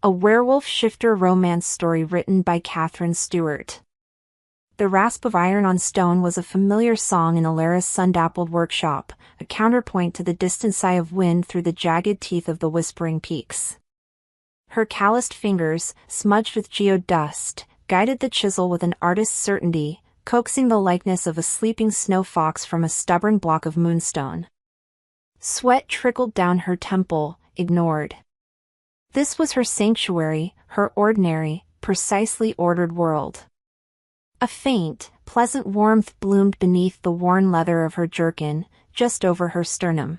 a werewolf shifter romance story written by Catherine Stewart. The rasp of iron on stone was a familiar song in Elara's sun-dappled workshop, a counterpoint to the distant sigh of wind through the jagged teeth of the whispering peaks. Her calloused fingers, smudged with geode dust, guided the chisel with an artist's certainty, coaxing the likeness of a sleeping snow fox from a stubborn block of moonstone. Sweat trickled down her temple, ignored. This was her sanctuary, her ordinary, precisely ordered world. A faint, pleasant warmth bloomed beneath the worn leather of her jerkin, just over her sternum.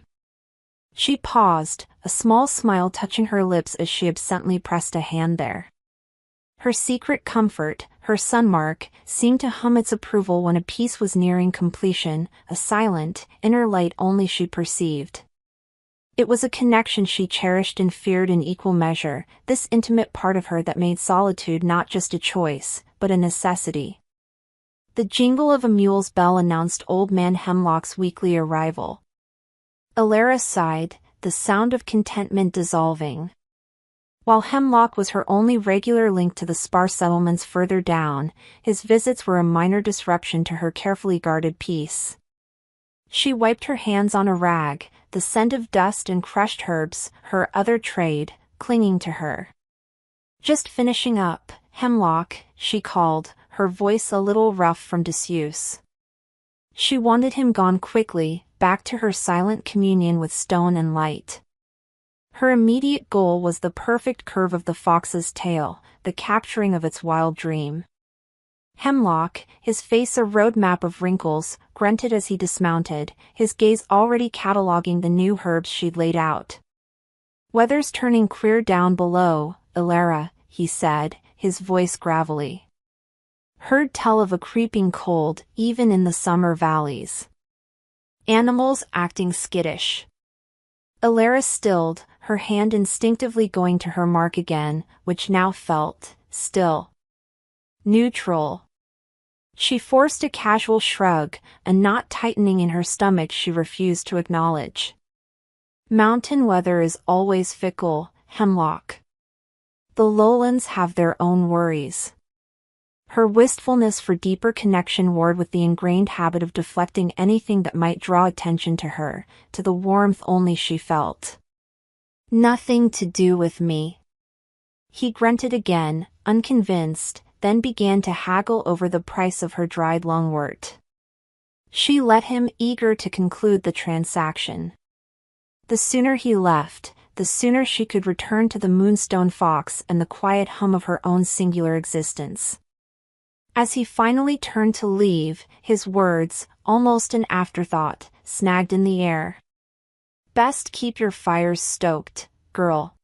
She paused, a small smile touching her lips as she absently pressed a hand there. Her secret comfort, her sunmark, seemed to hum its approval when a piece was nearing completion, a silent, inner light only she perceived. It was a connection she cherished and feared in equal measure, this intimate part of her that made solitude not just a choice, but a necessity. The jingle of a mule's bell announced Old Man Hemlock's weekly arrival. Elara sighed, the sound of contentment dissolving. While Hemlock was her only regular link to the sparse settlements further down, his visits were a minor disruption to her carefully guarded peace. She wiped her hands on a rag, the scent of dust and crushed herbs, her other trade, clinging to her. "Just finishing up, Hemlock," she called, her voice a little rough from disuse. She wanted him gone quickly, back to her silent communion with stone and light. Her immediate goal was the perfect curve of the fox's tail, the capturing of its wild dream. Hemlock, his face a roadmap of wrinkles, grunted as he dismounted, his gaze already cataloging the new herbs she'd laid out. "Weather's turning queer down below, Elara," he said, his voice gravelly. "Heard tell of a creeping cold, even in the summer valleys. Animals acting skittish." Elara stilled, her hand instinctively going to her mark again, which now felt, still, neutral. She forced a casual shrug, a knot tightening in her stomach she refused to acknowledge. "Mountain weather is always fickle, Hemlock. The lowlands have their own worries." Her wistfulness for deeper connection warred with the ingrained habit of deflecting anything that might draw attention to her, to the warmth only she felt. "Nothing to do with me." He grunted again, unconvinced, then began to haggle over the price of her dried lungwort. She let him, eager to conclude the transaction. The sooner he left, the sooner she could return to the Moonstone Fox and the quiet hum of her own singular existence. As he finally turned to leave, his words, almost an afterthought, snagged in the air. "Best keep your fires stoked, girl.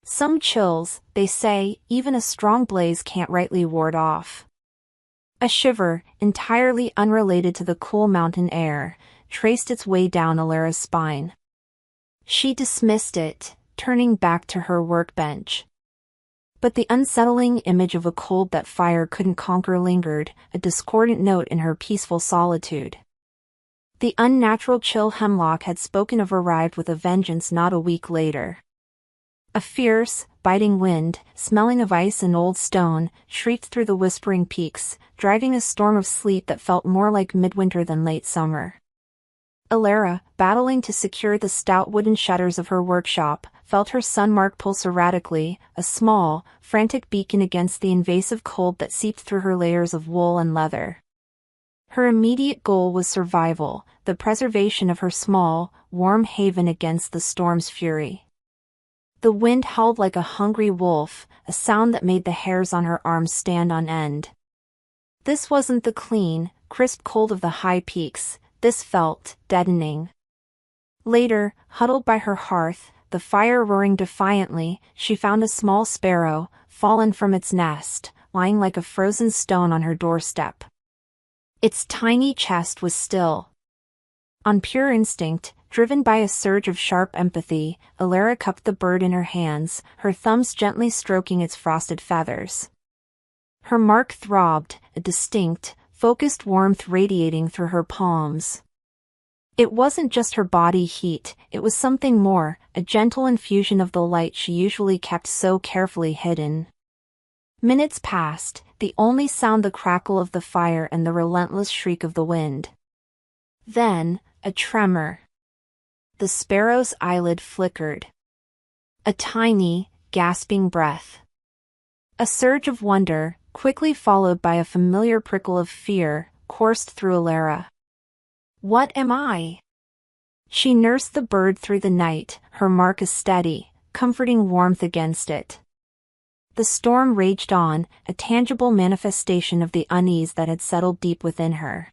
Some chills, they say, even a strong blaze can't rightly ward off." A shiver, entirely unrelated to the cool mountain air, traced its way down Elara's spine. She dismissed it, turning back to her workbench. But the unsettling image of a cold that fire couldn't conquer lingered, a discordant note in her peaceful solitude. The unnatural chill Hemlock had spoken of arrived with a vengeance not a week later. A fierce, biting wind, smelling of ice and old stone, shrieked through the whispering peaks, driving a storm of sleet that felt more like midwinter than late summer. Elara, battling to secure the stout wooden shutters of her workshop, felt her sunmark pulse erratically, a small, frantic beacon against the invasive cold that seeped through her layers of wool and leather. Her immediate goal was survival, the preservation of her small, warm haven against the storm's fury. The wind howled like a hungry wolf, a sound that made the hairs on her arms stand on end. This wasn't the clean, crisp cold of the high peaks, this felt deadening. Later, huddled by her hearth, the fire roaring defiantly, she found a small sparrow, fallen from its nest, lying like a frozen stone on her doorstep. Its tiny chest was still. On pure instinct, driven by a surge of sharp empathy, Elara cupped the bird in her hands, her thumbs gently stroking its frosted feathers. Her mark throbbed, a distinct, focused warmth radiating through her palms. It wasn't just her body heat, it was something more, a gentle infusion of the light she usually kept so carefully hidden. Minutes passed, the only sound the crackle of the fire and the relentless shriek of the wind. Then, a tremor. The sparrow's eyelid flickered. A tiny, gasping breath. A surge of wonder, quickly followed by a familiar prickle of fear, coursed through Elara. What am I? She nursed the bird through the night, her mark a steady, comforting warmth against it. The storm raged on, a tangible manifestation of the unease that had settled deep within her.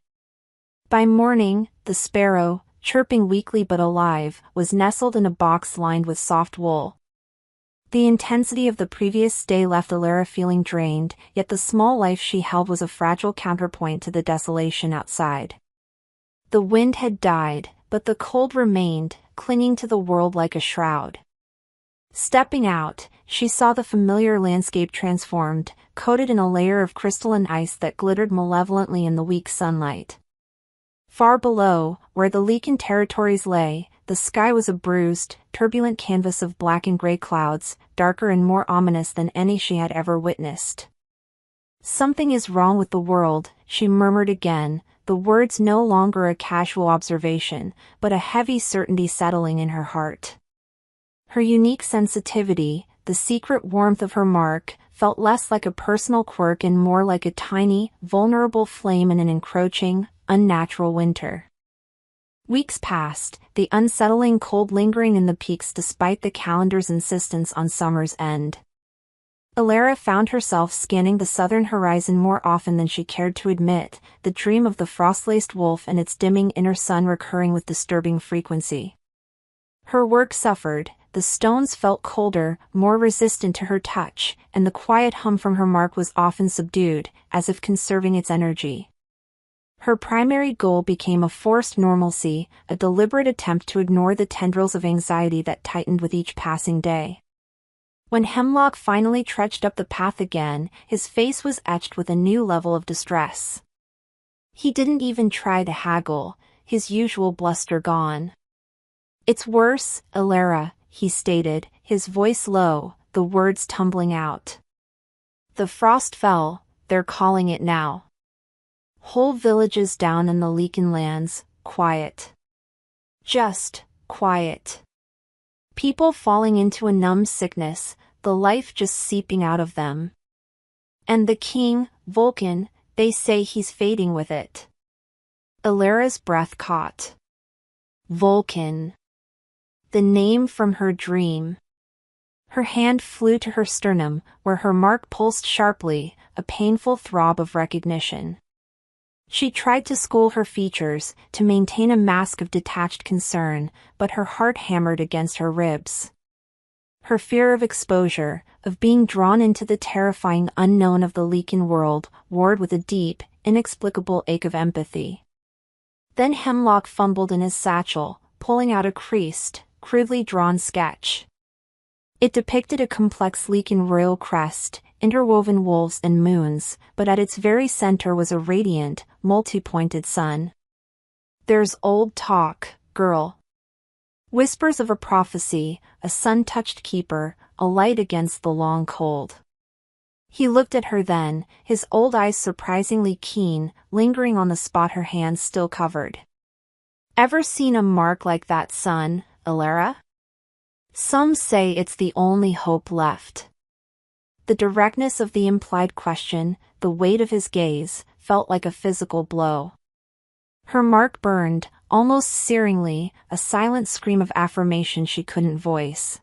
By morning, the sparrow, chirping weakly but alive, was nestled in a box lined with soft wool. The intensity of the previous day left Elara feeling drained, yet the small life she held was a fragile counterpoint to the desolation outside. The wind had died, but the cold remained, clinging to the world like a shroud. Stepping out, she saw the familiar landscape transformed, coated in a layer of crystalline ice that glittered malevolently in the weak sunlight. Far below, where the Lycan territories lay, the sky was a bruised, turbulent canvas of black and gray clouds, darker and more ominous than any she had ever witnessed. Something is wrong with the world, she murmured again, the words no longer a casual observation, but a heavy certainty settling in her heart. Her unique sensitivity, the secret warmth of her mark, felt less like a personal quirk and more like a tiny, vulnerable flame in an encroaching, unnatural winter. Weeks passed, the unsettling cold lingering in the peaks despite the calendar's insistence on summer's end. Elara found herself scanning the southern horizon more often than she cared to admit, the dream of the frost-laced wolf and its dimming inner sun recurring with disturbing frequency. Her work suffered, the stones felt colder, more resistant to her touch, and the quiet hum from her mark was often subdued, as if conserving its energy. Her primary goal became a forced normalcy, a deliberate attempt to ignore the tendrils of anxiety that tightened with each passing day. When Hemlock finally trudged up the path again, his face was etched with a new level of distress. He didn't even try to haggle, his usual bluster gone. "It's worse, Elara," he stated, his voice low, the words tumbling out. "The Frostfell, they're calling it now. Whole villages down in the Lycan lands, quiet. Just quiet. People falling into a numb sickness, the life just seeping out of them. And the king, Volkan, they say he's fading with it." Elara's breath caught. Volkan. The name from her dream. Her hand flew to her sternum, where her mark pulsed sharply, a painful throb of recognition. She tried to school her features, to maintain a mask of detached concern, but her heart hammered against her ribs. Her fear of exposure, of being drawn into the terrifying unknown of the Lycan world, warred with a deep, inexplicable ache of empathy. Then Hemlock fumbled in his satchel, pulling out a creased, crudely drawn sketch. It depicted a complex Lycan royal crest, interwoven wolves and moons, but at its very center was a radiant, multi-pointed sun. "There's old talk, girl. Whispers of a prophecy, a sun-touched keeper, a light against the long cold." He looked at her then, his old eyes surprisingly keen, lingering on the spot her hands still covered. "Ever seen a mark like that sun, Elara? Some say it's the only hope left." The directness of the implied question, the weight of his gaze, felt like a physical blow. Her mark burned, almost searingly, a silent scream of affirmation she couldn't voice.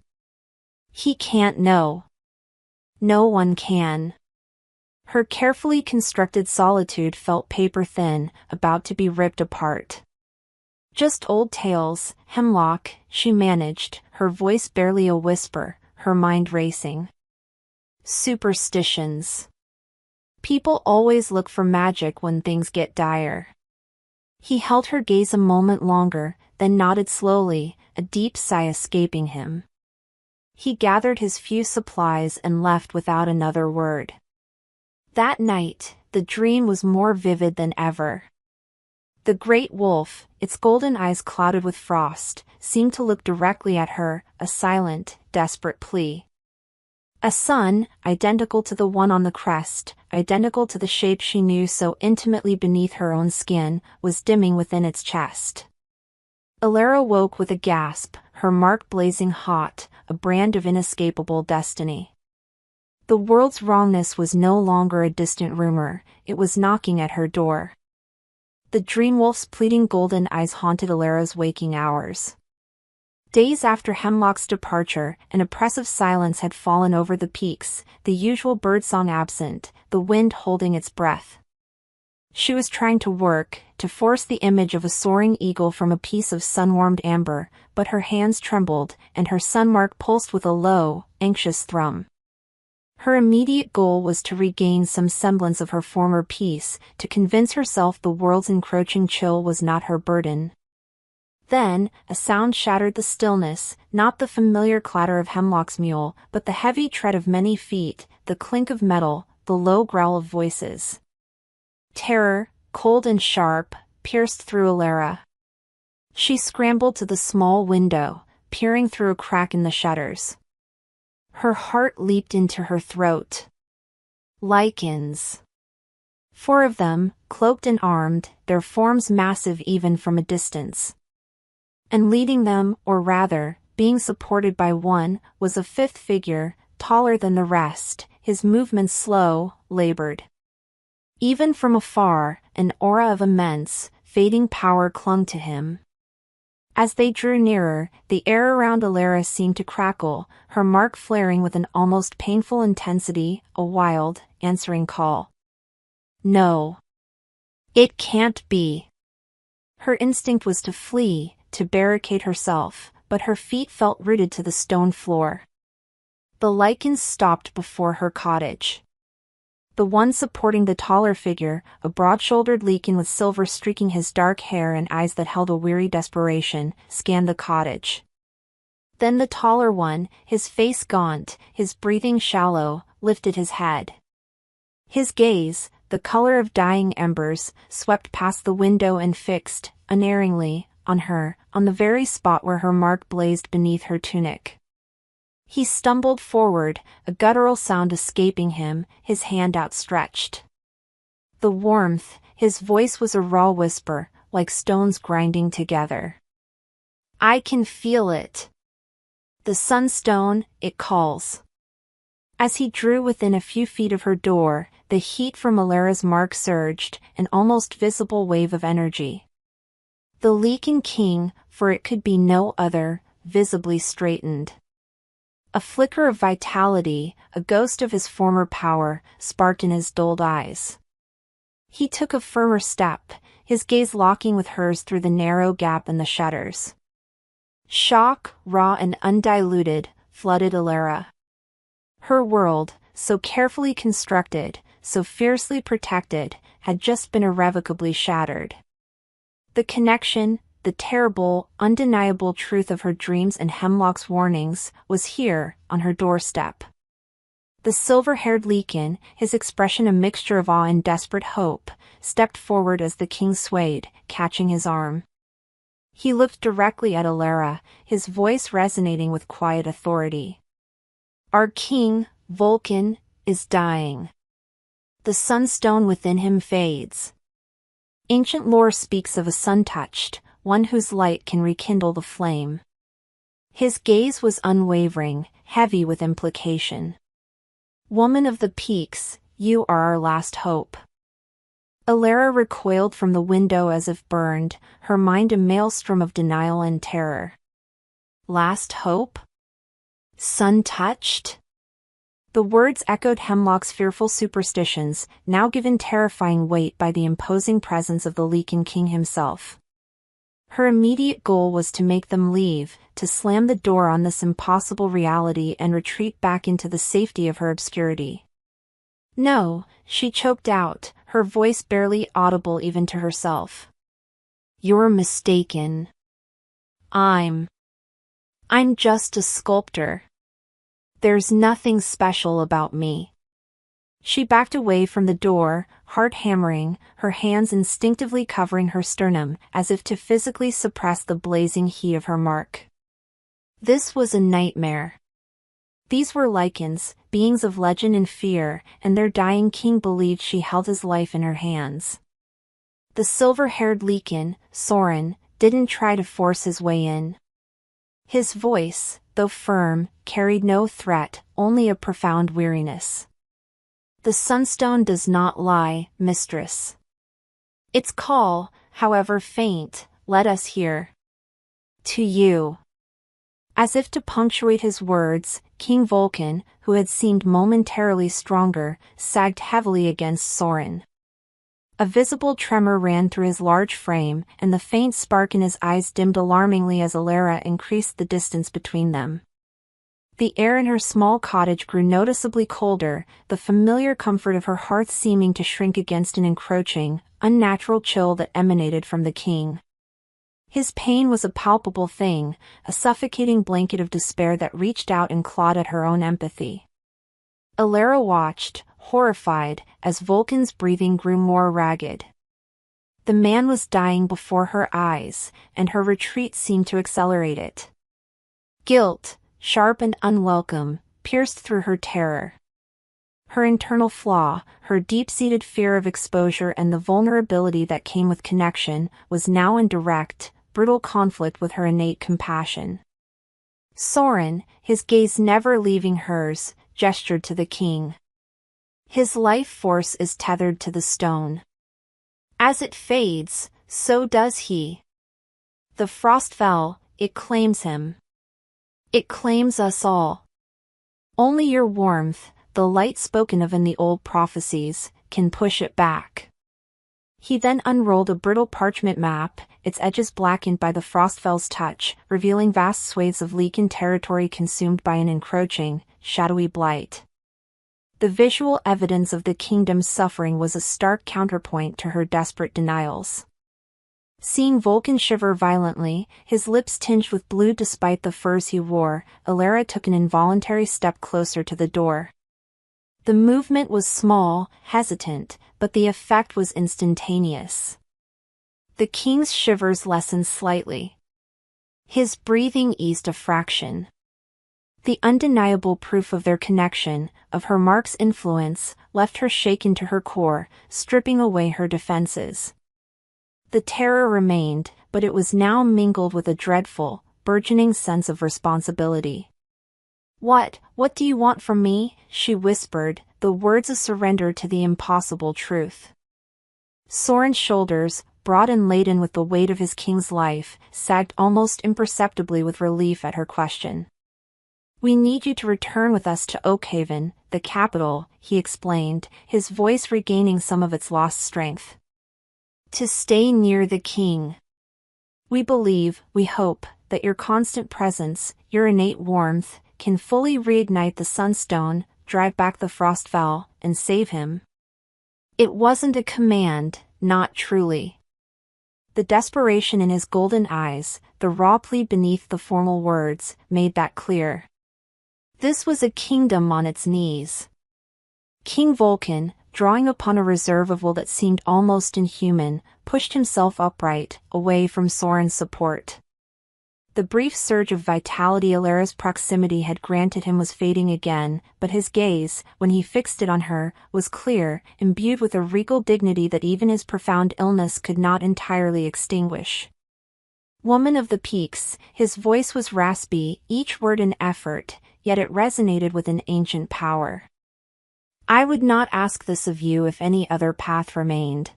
"He can't know. No one can." Her carefully constructed solitude felt paper-thin, about to be ripped apart. "Just old tales, Hemlock," she managed, her voice barely a whisper, her mind racing. "Superstitions. People always look for magic when things get dire." He held her gaze a moment longer, then nodded slowly, a deep sigh escaping him. He gathered his few supplies and left without another word. That night, the dream was more vivid than ever. The great wolf, its golden eyes clouded with frost, seemed to look directly at her, a silent, desperate plea. A sun, identical to the one on the crest, identical to the shape she knew so intimately beneath her own skin, was dimming within its chest. Elara woke with a gasp, her mark blazing hot, a brand of inescapable destiny. The world's wrongness was no longer a distant rumor, it was knocking at her door. The dream wolf's pleading golden eyes haunted Elara's waking hours. Days after Hemlock's departure, an oppressive silence had fallen over the peaks, the usual birdsong absent, the wind holding its breath. She was trying to work, to force the image of a soaring eagle from a piece of sun-warmed amber, but her hands trembled, and her sunmark pulsed with a low, anxious thrum. Her immediate goal was to regain some semblance of her former peace, to convince herself the world's encroaching chill was not her burden. Then, a sound shattered the stillness, not the familiar clatter of Hemlock's mule, but the heavy tread of many feet, the clink of metal, the low growl of voices. Terror, cold and sharp, pierced through Elara. She scrambled to the small window, peering through a crack in the shutters. Her heart leaped into her throat. Lycans. 4 of them, cloaked and armed, their forms massive even from a distance. And leading them, or rather, being supported by one, was a 5th figure, taller than the rest, his movements slow, labored. Even from afar, an aura of immense, fading power clung to him. As they drew nearer, the air around Elara seemed to crackle, her mark flaring with an almost painful intensity, a wild, answering call. No. It can't be. Her instinct was to flee, to barricade herself, but her feet felt rooted to the stone floor. The Lycans stopped before her cottage. The one supporting the taller figure, a broad-shouldered Lycan with silver streaking his dark hair and eyes that held a weary desperation, scanned the cottage. Then the taller one, his face gaunt, his breathing shallow, lifted his head. His gaze, the color of dying embers, swept past the window and fixed, unerringly, on her, on the very spot where her mark blazed beneath her tunic. He stumbled forward, a guttural sound escaping him, his hand outstretched. The warmth, his voice was a raw whisper, like stones grinding together. I can feel it. The sunstone, it calls. As he drew within a few feet of her door, the heat from Elara's mark surged, an almost visible wave of energy. The Lycan King, for it could be no other, visibly straightened. A flicker of vitality, a ghost of his former power, sparked in his dulled eyes. He took a firmer step, his gaze locking with hers through the narrow gap in the shutters. Shock, raw and undiluted, flooded Elara. Her world, so carefully constructed, so fiercely protected, had just been irrevocably shattered. The connection, the terrible, undeniable truth of her dreams and Hemlock's warnings, was here, on her doorstep. The silver-haired Lycan, his expression a mixture of awe and desperate hope, stepped forward as the king swayed, catching his arm. He looked directly at Elara, his voice resonating with quiet authority. Our king, Volkan, is dying. The sunstone within him fades. Ancient lore speaks of a sun-touched, one whose light can rekindle the flame. His gaze was unwavering, heavy with implication. Woman of the peaks, you are our last hope. Elara recoiled from the window as if burned, her mind a maelstrom of denial and terror. Last hope? Sun-touched? The words echoed Hemlock's fearful superstitions, now given terrifying weight by the imposing presence of the Lycan King himself. Her immediate goal was to make them leave, to slam the door on this impossible reality and retreat back into the safety of her obscurity. No, she choked out, her voice barely audible even to herself. You're mistaken. I'm just a sculptor. There's nothing special about me. She backed away from the door, heart hammering, her hands instinctively covering her sternum, as if to physically suppress the blazing heat of her mark. This was a nightmare. These were Lycans, beings of legend and fear, and their dying king believed she held his life in her hands. The silver-haired Lycan, Soren, didn't try to force his way in. His voice, though firm, carried no threat, only a profound weariness. The sunstone does not lie, mistress. Its call, however faint, led us here. To you. As if to punctuate his words, King Volkan, who had seemed momentarily stronger, sagged heavily against Soren. A visible tremor ran through his large frame, and the faint spark in his eyes dimmed alarmingly as Elara increased the distance between them. The air in her small cottage grew noticeably colder, the familiar comfort of her hearth seeming to shrink against an encroaching, unnatural chill that emanated from the king. His pain was a palpable thing, a suffocating blanket of despair that reached out and clawed at her own empathy. Elara watched, horrified, as Volkan's breathing grew more ragged. The man was dying before her eyes, and her retreat seemed to accelerate it. Guilt, sharp and unwelcome, pierced through her terror. Her internal flaw, her deep-seated fear of exposure and the vulnerability that came with connection, was now in direct, brutal conflict with her innate compassion. Soren, his gaze never leaving hers, gestured to the king. His life force is tethered to the stone. As it fades, so does he. The Frostfell, it claims him. It claims us all. Only your warmth, the light spoken of in the old prophecies, can push it back. He then unrolled a brittle parchment map, its edges blackened by the Frostfell's touch, revealing vast swathes of Lycan territory consumed by an encroaching, shadowy blight. The visual evidence of the kingdom's suffering was a stark counterpoint to her desperate denials. Seeing Volkan shiver violently, his lips tinged with blue despite the furs he wore, Elara took an involuntary step closer to the door. The movement was small, hesitant, but the effect was instantaneous. The king's shivers lessened slightly. His breathing eased a fraction. The undeniable proof of their connection, of her mark's influence, left her shaken to her core, stripping away her defenses. The terror remained, but it was now mingled with a dreadful, burgeoning sense of responsibility. What do you want from me?" she whispered, the words a surrender to the impossible truth. Soren's shoulders, broad and laden with the weight of his king's life, sagged almost imperceptibly with relief at her question. "We need you to return with us to Oakhaven, the capital," he explained, his voice regaining some of its lost strength. "To stay near the king. We believe, we hope, that your constant presence, your innate warmth, can fully reignite the Sunstone, drive back the Frostfell, and save him." It wasn't a command, not truly. The desperation in his golden eyes, the raw plea beneath the formal words, made that clear. This was a kingdom on its knees. King Volkan, drawing upon a reserve of will that seemed almost inhuman, pushed himself upright, away from Soren's support. The brief surge of vitality Elara's proximity had granted him was fading again, but his gaze, when he fixed it on her, was clear, imbued with a regal dignity that even his profound illness could not entirely extinguish. "Woman of the Peaks," his voice was raspy, each word an effort, yet it resonated with an ancient power. "I would not ask this of you if any other path remained.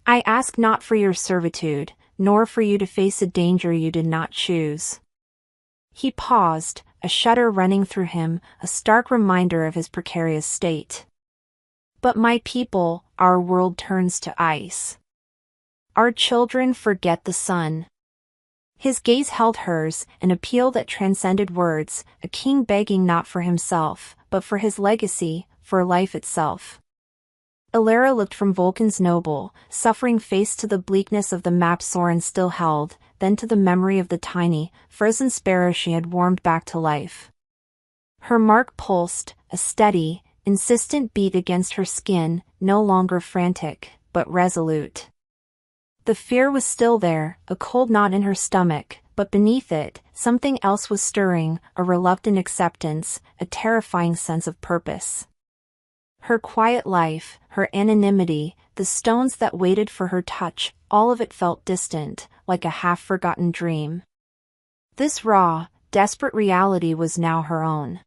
I ask not for your servitude, nor for you to face a danger you did not choose." He paused, a shudder running through him, a stark reminder of his precarious state. "But my people, our world turns to ice. Our children forget the sun." His gaze held hers, an appeal that transcended words, a king begging not for himself, but for his legacy, for life itself. Elara looked from Volkan's noble, suffering face to the bleakness of the map Soren still held, then to the memory of the tiny, frozen sparrow she had warmed back to life. Her mark pulsed, a steady, insistent beat against her skin, no longer frantic, but resolute. The fear was still there, a cold knot in her stomach, but beneath it, something else was stirring, a reluctant acceptance, a terrifying sense of purpose. Her quiet life, her anonymity, the stones that waited for her touch, all of it felt distant, like a half-forgotten dream. This raw, desperate reality was now her own.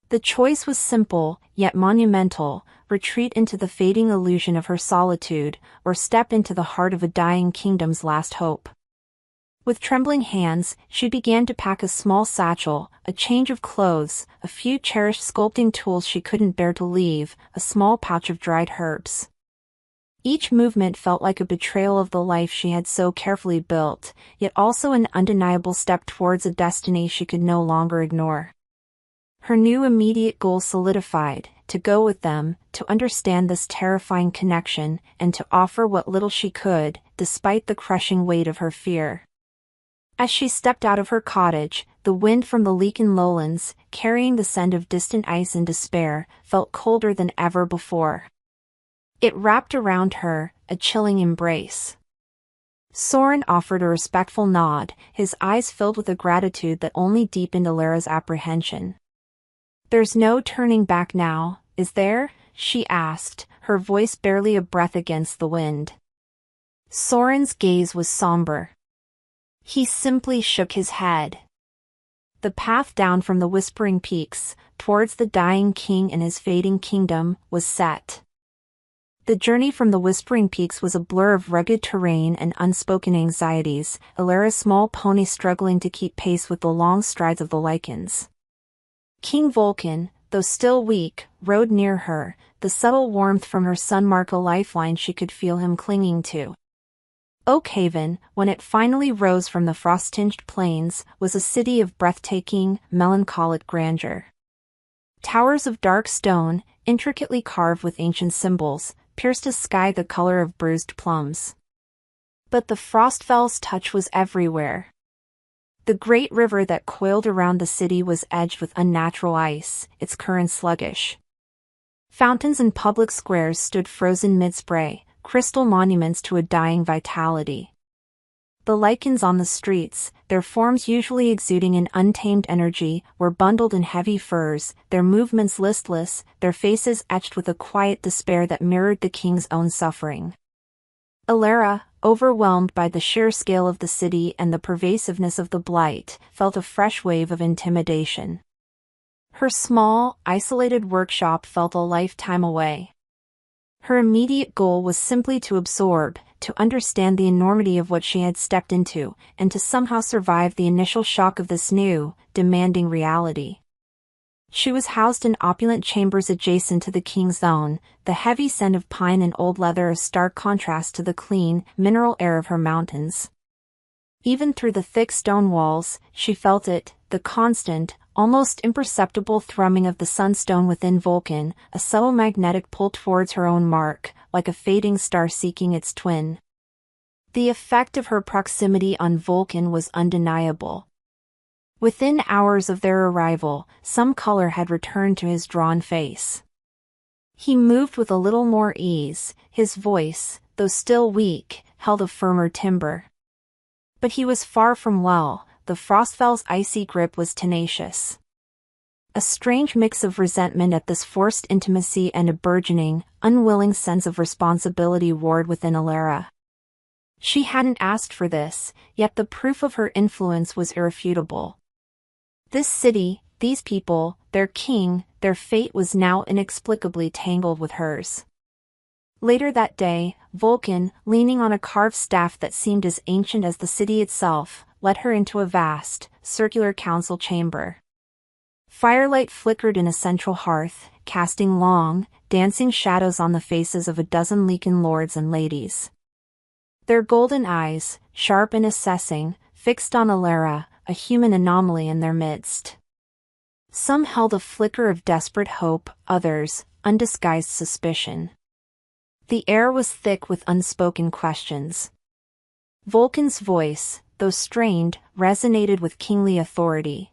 The choice was simple, yet monumental: retreat into the fading illusion of her solitude, or step into the heart of a dying kingdom's last hope. With trembling hands, she began to pack a small satchel, a change of clothes, a few cherished sculpting tools she couldn't bear to leave, a small pouch of dried herbs. Each movement felt like a betrayal of the life she had so carefully built, yet also an undeniable step towards a destiny she could no longer ignore. Her new immediate goal solidified: to go with them, to understand this terrifying connection, and to offer what little she could, despite the crushing weight of her fear. As she stepped out of her cottage, the wind from the Lycan lowlands, carrying the scent of distant ice and despair, felt colder than ever before. It wrapped around her, a chilling embrace. Soren offered a respectful nod, his eyes filled with a gratitude that only deepened Elara's apprehension. "There's no turning back now, is there?" she asked, her voice barely a breath against the wind. Soren's gaze was somber. He simply shook his head. The path down from the whispering peaks, towards the dying king and his fading kingdom, was set. The journey from the whispering peaks was a blur of rugged terrain and unspoken anxieties, Elara's small pony struggling to keep pace with the long strides of the Lycans. King Volkan, though still weak, rode near her, the subtle warmth from her sun marked a lifeline she could feel him clinging to. Oakhaven, when it finally rose from the frost-tinged plains, was a city of breathtaking, melancholic grandeur. Towers of dark stone, intricately carved with ancient symbols, pierced a sky the color of bruised plums. But the Frostfell's touch was everywhere. The great river that coiled around the city was edged with unnatural ice, its current sluggish. Fountains in public squares stood frozen mid-spray, crystal monuments to a dying vitality. The Lycans on the streets, their forms usually exuding an untamed energy, were bundled in heavy furs, their movements listless, their faces etched with a quiet despair that mirrored the king's own suffering. Elara, overwhelmed by the sheer scale of the city and the pervasiveness of the blight, felt a fresh wave of intimidation. Her small, isolated workshop felt a lifetime away. Her immediate goal was simply to absorb, to understand the enormity of what she had stepped into, and to somehow survive the initial shock of this new, demanding reality. She was housed in opulent chambers adjacent to the king's own, the heavy scent of pine and old leather a stark contrast to the clean, mineral air of her mountains. Even through the thick stone walls, she felt it, the constant, almost imperceptible thrumming of the sunstone within Volkan, a subtle magnetic pull towards her own mark, like a fading star seeking its twin. The effect of her proximity on Volkan was undeniable. Within hours of their arrival, some color had returned to his drawn face. He moved with a little more ease, his voice, though still weak, held a firmer timbre. But he was far from well, the Frostfell's icy grip was tenacious. A strange mix of resentment at this forced intimacy and a burgeoning, unwilling sense of responsibility warred within Elara. She hadn't asked for this, yet the proof of her influence was irrefutable. This city, these people, their king, their fate was now inexplicably tangled with hers. Later that day, Volkan, leaning on a carved staff that seemed as ancient as the city itself, led her into a vast, circular council chamber. Firelight flickered in a central hearth, casting long, dancing shadows on the faces of a dozen Lycan lords and ladies. Their golden eyes, sharp and assessing, fixed on Elara, a human anomaly in their midst. Some held a flicker of desperate hope, others, undisguised suspicion. The air was thick with unspoken questions. Volkan's voice, though strained, resonated with kingly authority.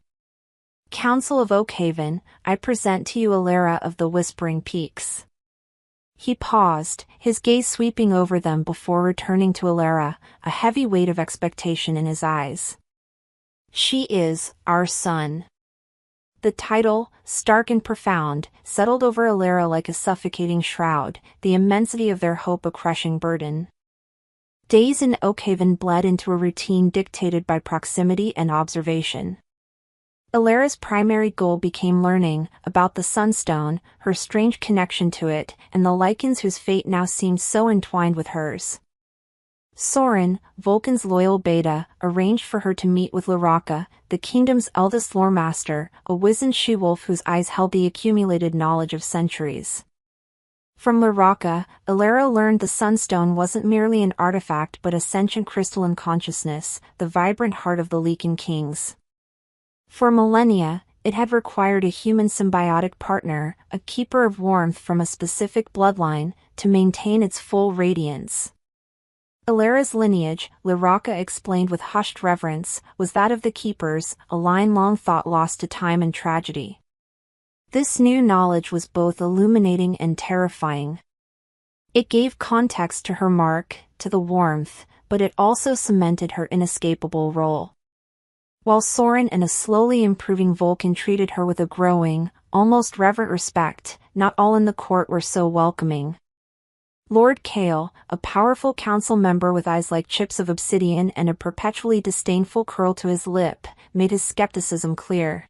Council of Oakhaven, I present to you Elara of the Whispering Peaks. He paused, his gaze sweeping over them before returning to Elara, a heavy weight of expectation in his eyes. She is our son. The title, stark and profound, settled over Elara like a suffocating shroud, the immensity of their hope a crushing burden. Days in Oakhaven bled into a routine dictated by proximity and observation. Elara's primary goal became learning about the Sunstone, her strange connection to it, and the Lycans whose fate now seemed so entwined with hers. Soren, Volkan's loyal beta, arranged for her to meet with Lyraka, the kingdom's eldest lore master, a wizened she-wolf whose eyes held the accumulated knowledge of centuries. From Lyraka, Elara learned the Sunstone wasn't merely an artifact but a sentient crystalline consciousness, the vibrant heart of the Lycan Kings. For millennia, it had required a human symbiotic partner, a keeper of warmth from a specific bloodline, to maintain its full radiance. Elara's lineage, Lyraka explained with hushed reverence, was that of the Keepers, a line long thought lost to time and tragedy. This new knowledge was both illuminating and terrifying. It gave context to her mark, to the warmth, but it also cemented her inescapable role. While Soren and a slowly improving Volkan treated her with a growing, almost reverent respect, not all in the court were so welcoming. Lord Kale, a powerful council member with eyes like chips of obsidian and a perpetually disdainful curl to his lip, made his skepticism clear.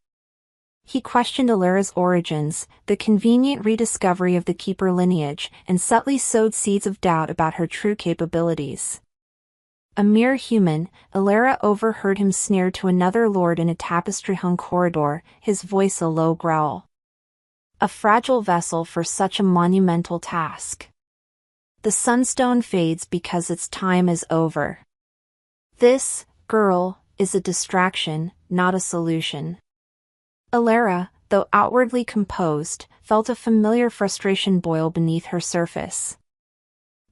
He questioned Elara's origins, the convenient rediscovery of the Keeper lineage, and subtly sowed seeds of doubt about her true capabilities. A mere human, Elara overheard him sneer to another lord in a tapestry-hung corridor, his voice a low growl. A fragile vessel for such a monumental task. The Sunstone fades because its time is over. This, girl, is a distraction, not a solution. Elara, though outwardly composed, felt a familiar frustration boil beneath her surface.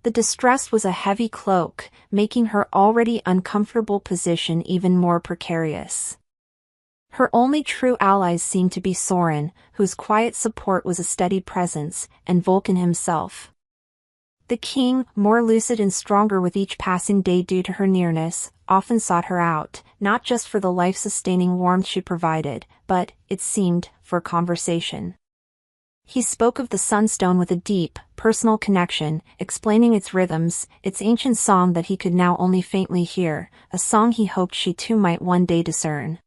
The distress was a heavy cloak, making her already uncomfortable position even more precarious. Her only true allies seemed to be Soren, whose quiet support was a steady presence, and Volkan himself. The king, more lucid and stronger with each passing day due to her nearness, often sought her out, not just for the life-sustaining warmth she provided, but, it seemed, for conversation. He spoke of the Sunstone with a deep, personal connection, explaining its rhythms, its ancient song that he could now only faintly hear, a song he hoped she too might one day discern.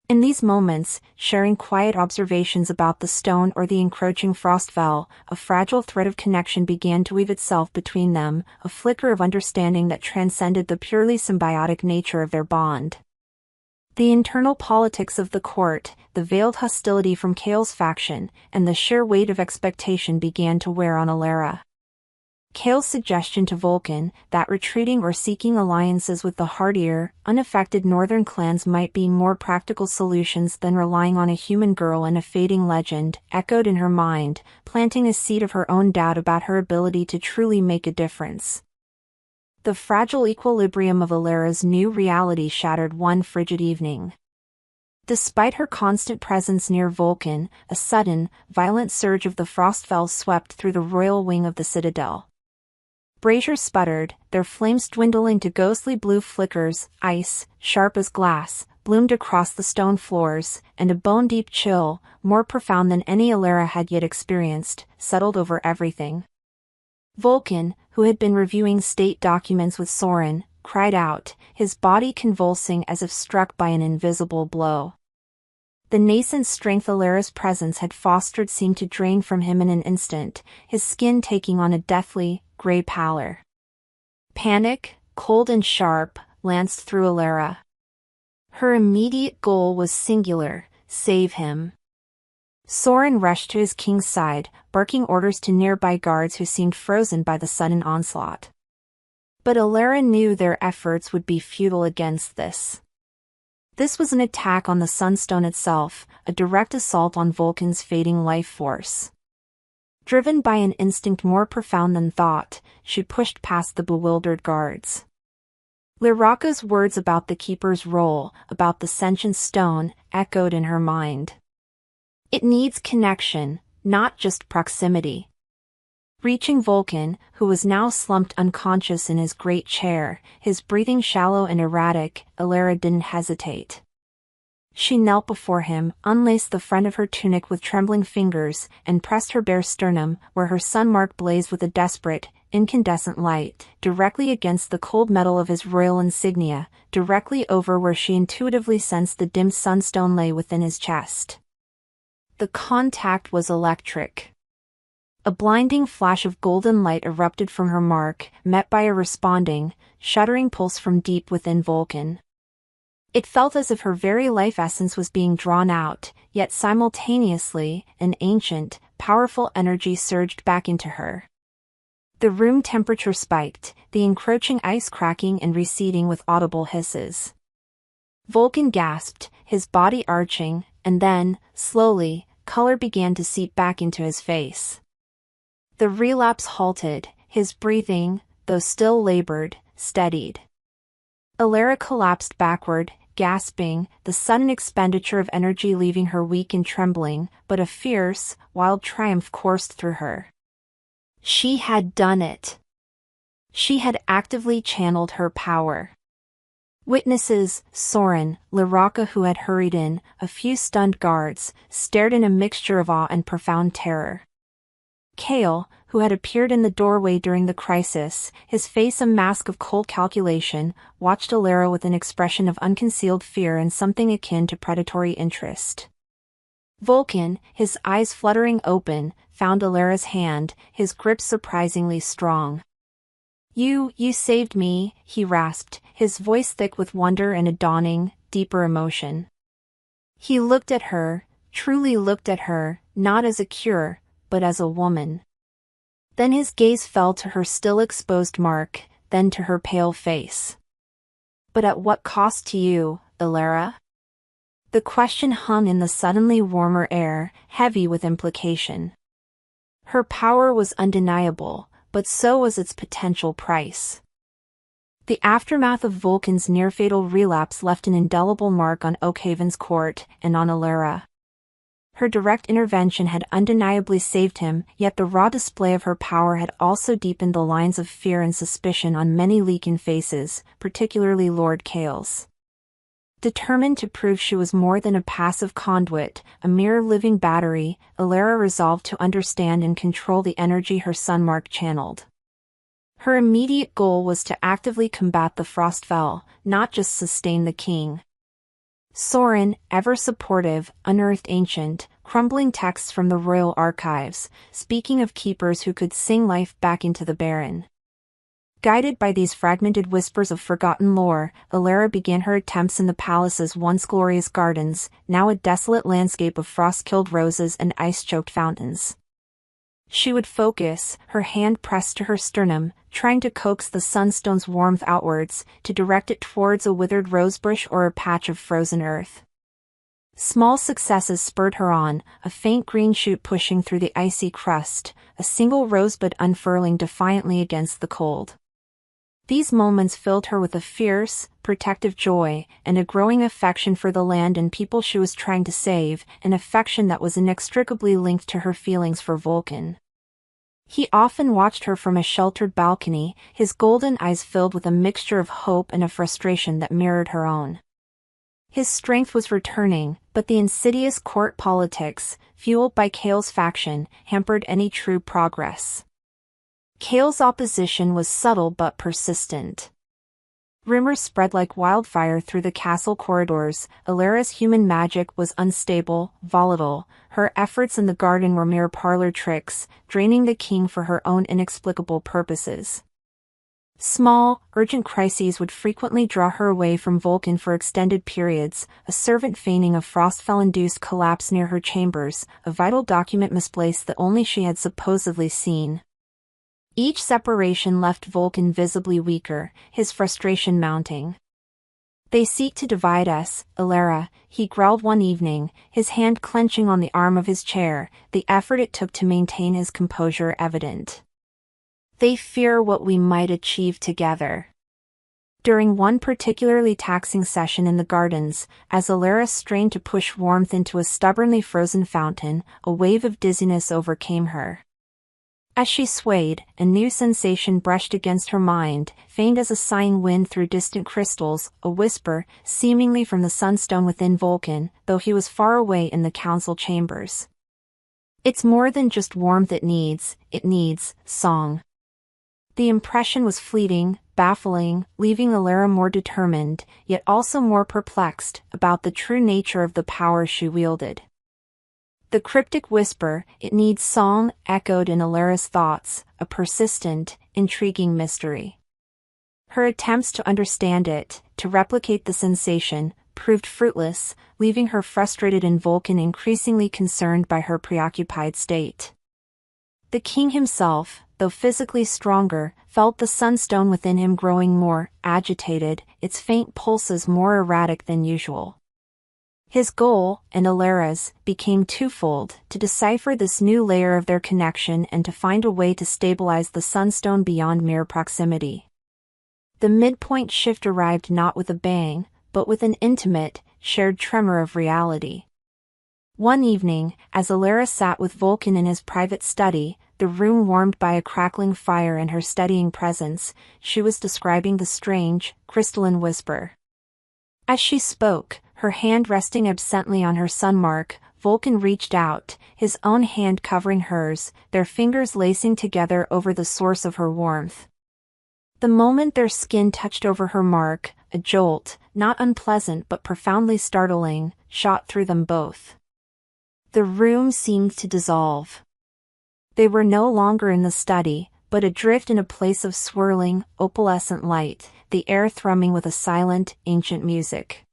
In these moments, sharing quiet observations about the stone or the encroaching Frostfell, a fragile thread of connection began to weave itself between them, a flicker of understanding that transcended the purely symbiotic nature of their bond. The internal politics of the court, the veiled hostility from Kale's faction, and the sheer weight of expectation began to wear on Elara. Kale's suggestion to Volkan, that retreating or seeking alliances with the hardier, unaffected northern clans might be more practical solutions than relying on a human girl and a fading legend, echoed in her mind, planting a seed of her own doubt about her ability to truly make a difference. The fragile equilibrium of Elara's new reality shattered one frigid evening. Despite her constant presence near Volkan, a sudden, violent surge of the Frostfell swept through the royal wing of the citadel. Braziers sputtered, their flames dwindling to ghostly blue flickers, ice, sharp as glass, bloomed across the stone floors, and a bone-deep chill, more profound than any Elara had yet experienced, settled over everything. Volkan, who had been reviewing state documents with Soren, cried out, his body convulsing as if struck by an invisible blow. The nascent strength Elara's presence had fostered seemed to drain from him in an instant, his skin taking on a deathly, gray pallor. Panic, cold and sharp, lanced through Elara. Her immediate goal was singular: save him. Soren rushed to his king's side, barking orders to nearby guards who seemed frozen by the sudden onslaught. But Elara knew their efforts would be futile against this. This was an attack on the Sunstone itself, a direct assault on Volkan's fading life force. Driven by an instinct more profound than thought, she pushed past the bewildered guards. Lyraka's words about the Keeper's role, about the sentient stone, echoed in her mind. It needs connection, not just proximity. Reaching Volkan, who was now slumped unconscious in his great chair, his breathing shallow and erratic, Elara didn't hesitate. She knelt before him, unlaced the front of her tunic with trembling fingers, and pressed her bare sternum, where her sun mark blazed with a desperate, incandescent light, directly against the cold metal of his royal insignia, directly over where she intuitively sensed the dimmed sunstone lay within his chest. The contact was electric. A blinding flash of golden light erupted from her mark, met by a responding, shuddering pulse from deep within Volkan. It felt as if her very life essence was being drawn out, yet simultaneously, an ancient, powerful energy surged back into her. The room temperature spiked, the encroaching ice cracking and receding with audible hisses. Volkan gasped, his body arching, and then, slowly, color began to seep back into his face. The relapse halted, his breathing, though still labored, steadied. Elara collapsed backward, gasping, the sudden expenditure of energy leaving her weak and trembling, but a fierce, wild triumph coursed through her. She had done it. She had actively channeled her power. Witnesses, Soren, Lyraka who had hurried in, a few stunned guards, stared in a mixture of awe and profound terror. Kale, who had appeared in the doorway during the crisis, his face a mask of cold calculation, watched Elara with an expression of unconcealed fear and something akin to predatory interest. Volkan, his eyes fluttering open, found Elara's hand, his grip surprisingly strong. You saved me," he rasped, his voice thick with wonder and a dawning, deeper emotion. He looked at her, truly looked at her, not as a cure, but as a woman. Then his gaze fell to her still exposed mark, then to her pale face. "But at what cost to you, Elara?" The question hung in the suddenly warmer air, heavy with implication. Her power was undeniable, but so was its potential price. The aftermath of Volkan's near-fatal relapse left an indelible mark on Oakhaven's court and on Elara. Her direct intervention had undeniably saved him, yet the raw display of her power had also deepened the lines of fear and suspicion on many Lycan faces, particularly Lord Kale's. Determined to prove she was more than a passive conduit, a mere living battery, Elara resolved to understand and control the energy her sunmark channeled. Her immediate goal was to actively combat the Frostfell, not just sustain the king. Soren, ever supportive, unearthed ancient, crumbling texts from the royal archives, speaking of keepers who could sing life back into the barren. Guided by these fragmented whispers of forgotten lore, Elara began her attempts in the palace's once glorious gardens, now a desolate landscape of frost-killed roses and ice-choked fountains. She would focus, her hand pressed to her sternum, trying to coax the sunstone's warmth outwards, to direct it towards a withered rosebush or a patch of frozen earth. Small successes spurred her on, a faint green shoot pushing through the icy crust, a single rosebud unfurling defiantly against the cold. These moments filled her with a fierce, protective joy, and a growing affection for the land and people she was trying to save, an affection that was inextricably linked to her feelings for Volkan. He often watched her from a sheltered balcony, his golden eyes filled with a mixture of hope and a frustration that mirrored her own. His strength was returning, but the insidious court politics, fueled by Kale's faction, hampered any true progress. Kale's opposition was subtle but persistent. Rumors spread like wildfire through the castle corridors. Elara's human magic was unstable, volatile. Her efforts in the garden were mere parlor tricks, draining the king for her own inexplicable purposes. Small, urgent crises would frequently draw her away from Volkan for extended periods, a servant feigning a Frostfell-induced collapse near her chambers, a vital document misplaced that only she had supposedly seen. Each separation left Volkan visibly weaker, his frustration mounting. "They seek to divide us, Elara," he growled one evening, his hand clenching on the arm of his chair, the effort it took to maintain his composure evident. "They fear what we might achieve together." During one particularly taxing session in the gardens, as Elara strained to push warmth into a stubbornly frozen fountain, a wave of dizziness overcame her. As she swayed, a new sensation brushed against her mind, faint as a sighing wind through distant crystals, a whisper, seemingly from the sunstone within Volkan, though he was far away in the council chambers. "It's more than just warmth it needs song." The impression was fleeting, baffling, leaving Elara more determined, yet also more perplexed, about the true nature of the power she wielded. The cryptic whisper, "It needs song," echoed in Elara's thoughts, a persistent, intriguing mystery. Her attempts to understand it, to replicate the sensation, proved fruitless, leaving her frustrated and Volkan increasingly concerned by her preoccupied state. The king himself, though physically stronger, felt the sunstone within him growing more agitated, its faint pulses more erratic than usual. His goal, and Elara's, became twofold: to decipher this new layer of their connection and to find a way to stabilize the sunstone beyond mere proximity. The midpoint shift arrived not with a bang, but with an intimate, shared tremor of reality. One evening, as Elara sat with Volkan in his private study, the room warmed by a crackling fire and her steadying presence, she was describing the strange, crystalline whisper. As she spoke, her hand resting absently on her sunmark, Volkan reached out, his own hand covering hers, their fingers lacing together over the source of her warmth. The moment their skin touched over her mark, a jolt, not unpleasant but profoundly startling, shot through them both. The room seemed to dissolve. They were no longer in the study, but adrift in a place of swirling, opalescent light, the air thrumming with a silent, ancient music.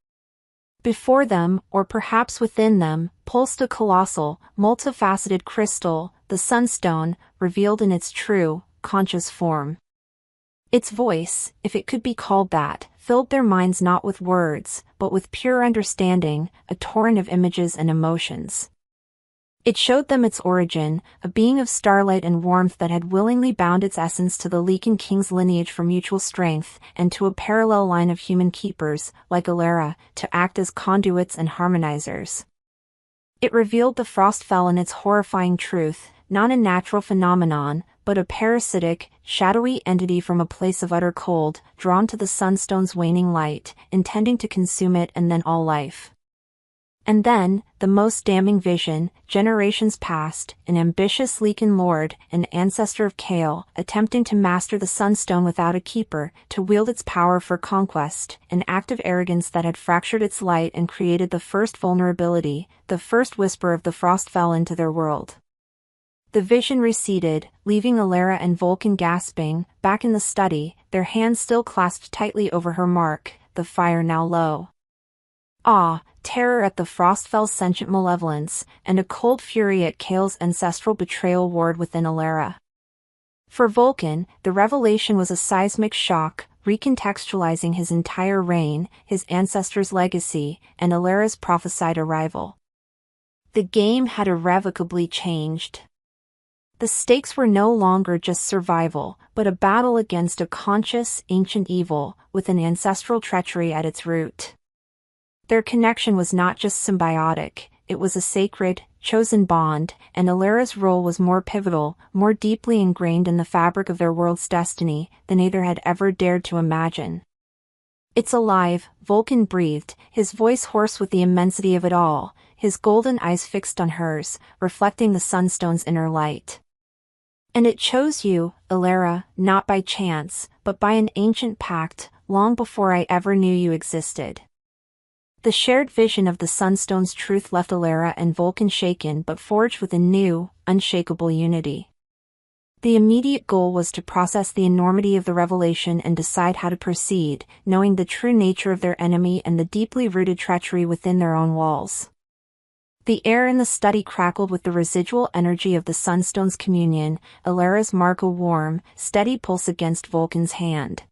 Before them, or perhaps within them, pulsed a colossal, multifaceted crystal, the sunstone, revealed in its true, conscious form. Its voice, if it could be called that, filled their minds not with words, but with pure understanding, a torrent of images and emotions. It showed them its origin, a being of starlight and warmth that had willingly bound its essence to the Lycan King's lineage for mutual strength, and to a parallel line of human keepers, like Elara, to act as conduits and harmonizers. It revealed the Frostfell in its horrifying truth, not a natural phenomenon, but a parasitic, shadowy entity from a place of utter cold, drawn to the sunstone's waning light, intending to consume it and then all life. And then, the most damning vision: generations past, an ambitious Lycan lord, an ancestor of Kale, attempting to master the sunstone without a keeper, to wield its power for conquest, an act of arrogance that had fractured its light and created the first vulnerability, the first whisper of the Frostfell into their world. The vision receded, leaving Elara and Volkan gasping, back in the study, their hands still clasped tightly over her mark, the fire now low. Awe, terror at the Frostfell's sentient malevolence, and a cold fury at Kale's ancestral betrayal warred within Elara. For Volkan, the revelation was a seismic shock, recontextualizing his entire reign, his ancestors' legacy, and Elara's prophesied arrival. The game had irrevocably changed. The stakes were no longer just survival, but a battle against a conscious, ancient evil, with an ancestral treachery at its root. Their connection was not just symbiotic, it was a sacred, chosen bond, and Elara's role was more pivotal, more deeply ingrained in the fabric of their world's destiny, than either had ever dared to imagine. "It's alive," Volkan breathed, his voice hoarse with the immensity of it all, his golden eyes fixed on hers, reflecting the sunstone's inner light. "And it chose you, Elara, not by chance, but by an ancient pact, long before I ever knew you existed." The shared vision of the sunstone's truth left Elara and Volkan shaken but forged with a new, unshakable unity. The immediate goal was to process the enormity of the revelation and decide how to proceed, knowing the true nature of their enemy and the deeply rooted treachery within their own walls. The air in the study crackled with the residual energy of the sunstone's communion, Elara's mark a warm, steady pulse against Volkan's hand.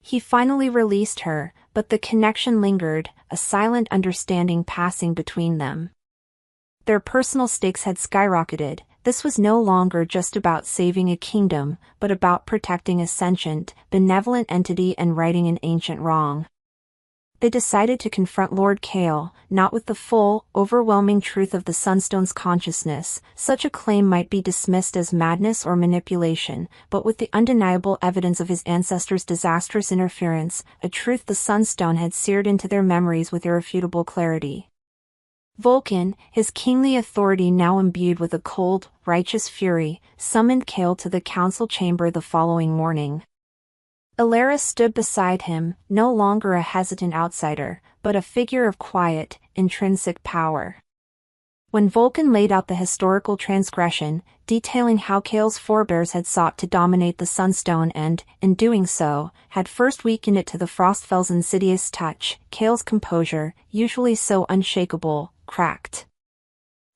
He finally released her, but the connection lingered, a silent understanding passing between them. Their personal stakes had skyrocketed, this was no longer just about saving a kingdom, but about protecting a sentient, benevolent entity and righting an ancient wrong. They decided to confront Lord Kale, not with the full, overwhelming truth of the Sunstone's consciousness. Such a claim might be dismissed as madness or manipulation, but with the undeniable evidence of his ancestors' disastrous interference, a truth the Sunstone had seared into their memories with irrefutable clarity. Volkan, his kingly authority now imbued with a cold, righteous fury, summoned Kale to the council chamber the following morning. Elara stood beside him, no longer a hesitant outsider, but a figure of quiet, intrinsic power. When Volkan laid out the historical transgression, detailing how Kale's forebears had sought to dominate the Sunstone and, in doing so, had first weakened it to the Frostfell's insidious touch, Kale's composure, usually so unshakable, cracked.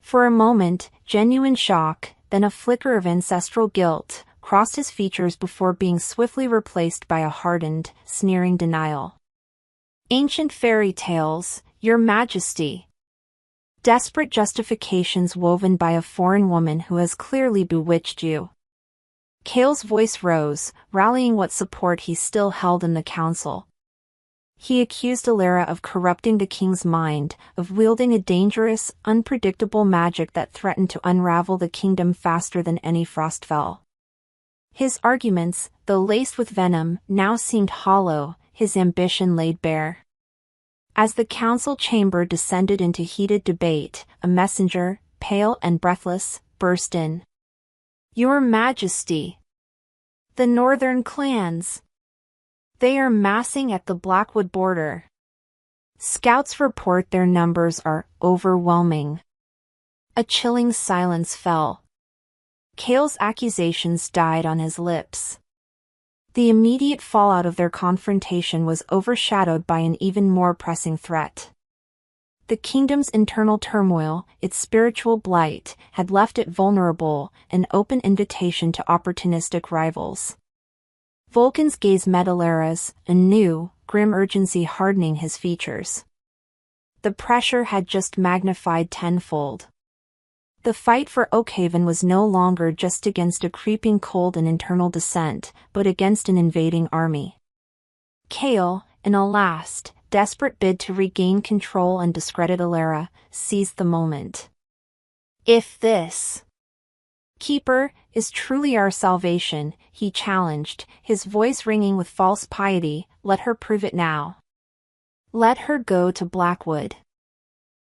For a moment, genuine shock, then a flicker of ancestral guilt, crossed his features before being swiftly replaced by a hardened, sneering denial. Ancient fairy tales, Your Majesty. Desperate justifications woven by a foreign woman who has clearly bewitched you. Kale's voice rose, rallying what support he still held in the council. He accused Elara of corrupting the king's mind, of wielding a dangerous, unpredictable magic that threatened to unravel the kingdom faster than any Frostfell. His arguments, though laced with venom, now seemed hollow, his ambition laid bare. As the council chamber descended into heated debate, a messenger, pale and breathless, burst in. Your Majesty! The northern clans! They are massing at the Blackwood border. Scouts report their numbers are overwhelming. A chilling silence fell. Kale's accusations died on his lips. The immediate fallout of their confrontation was overshadowed by an even more pressing threat. The kingdom's internal turmoil, its spiritual blight, had left it vulnerable, an open invitation to opportunistic rivals. Volkan's gaze met Elara's, a new, grim urgency hardening his features. The pressure had just magnified tenfold. The fight for Oakhaven was no longer just against a creeping cold and internal dissent, but against an invading army. Kale, in a last, desperate bid to regain control and discredit Elara, seized the moment. If this keeper is truly our salvation, he challenged, his voice ringing with false piety, let her prove it now. Let her go to Blackwood.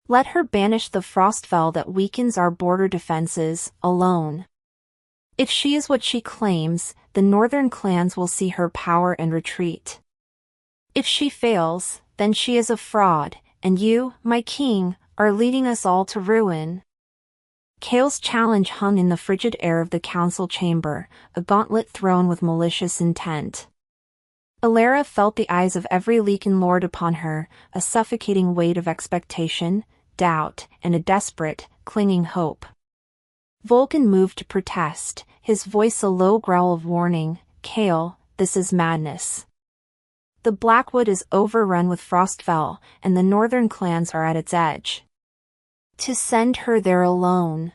Let her banish the Frostfell that weakens our border defenses, alone. If she is what she claims, the northern clans will see her power and retreat. If she fails, then she is a fraud, and you, my king, are leading us all to ruin. Kale's challenge hung in the frigid air of the council chamber, a gauntlet thrown with malicious intent. Elara felt the eyes of every Lycan lord upon her, a suffocating weight of expectation, doubt, and a desperate, clinging hope. Volkan moved to protest, his voice a low growl of warning. Kale, this is madness. The Blackwood is overrun with Frostfell, and the northern clans are at its edge. To send her there alone.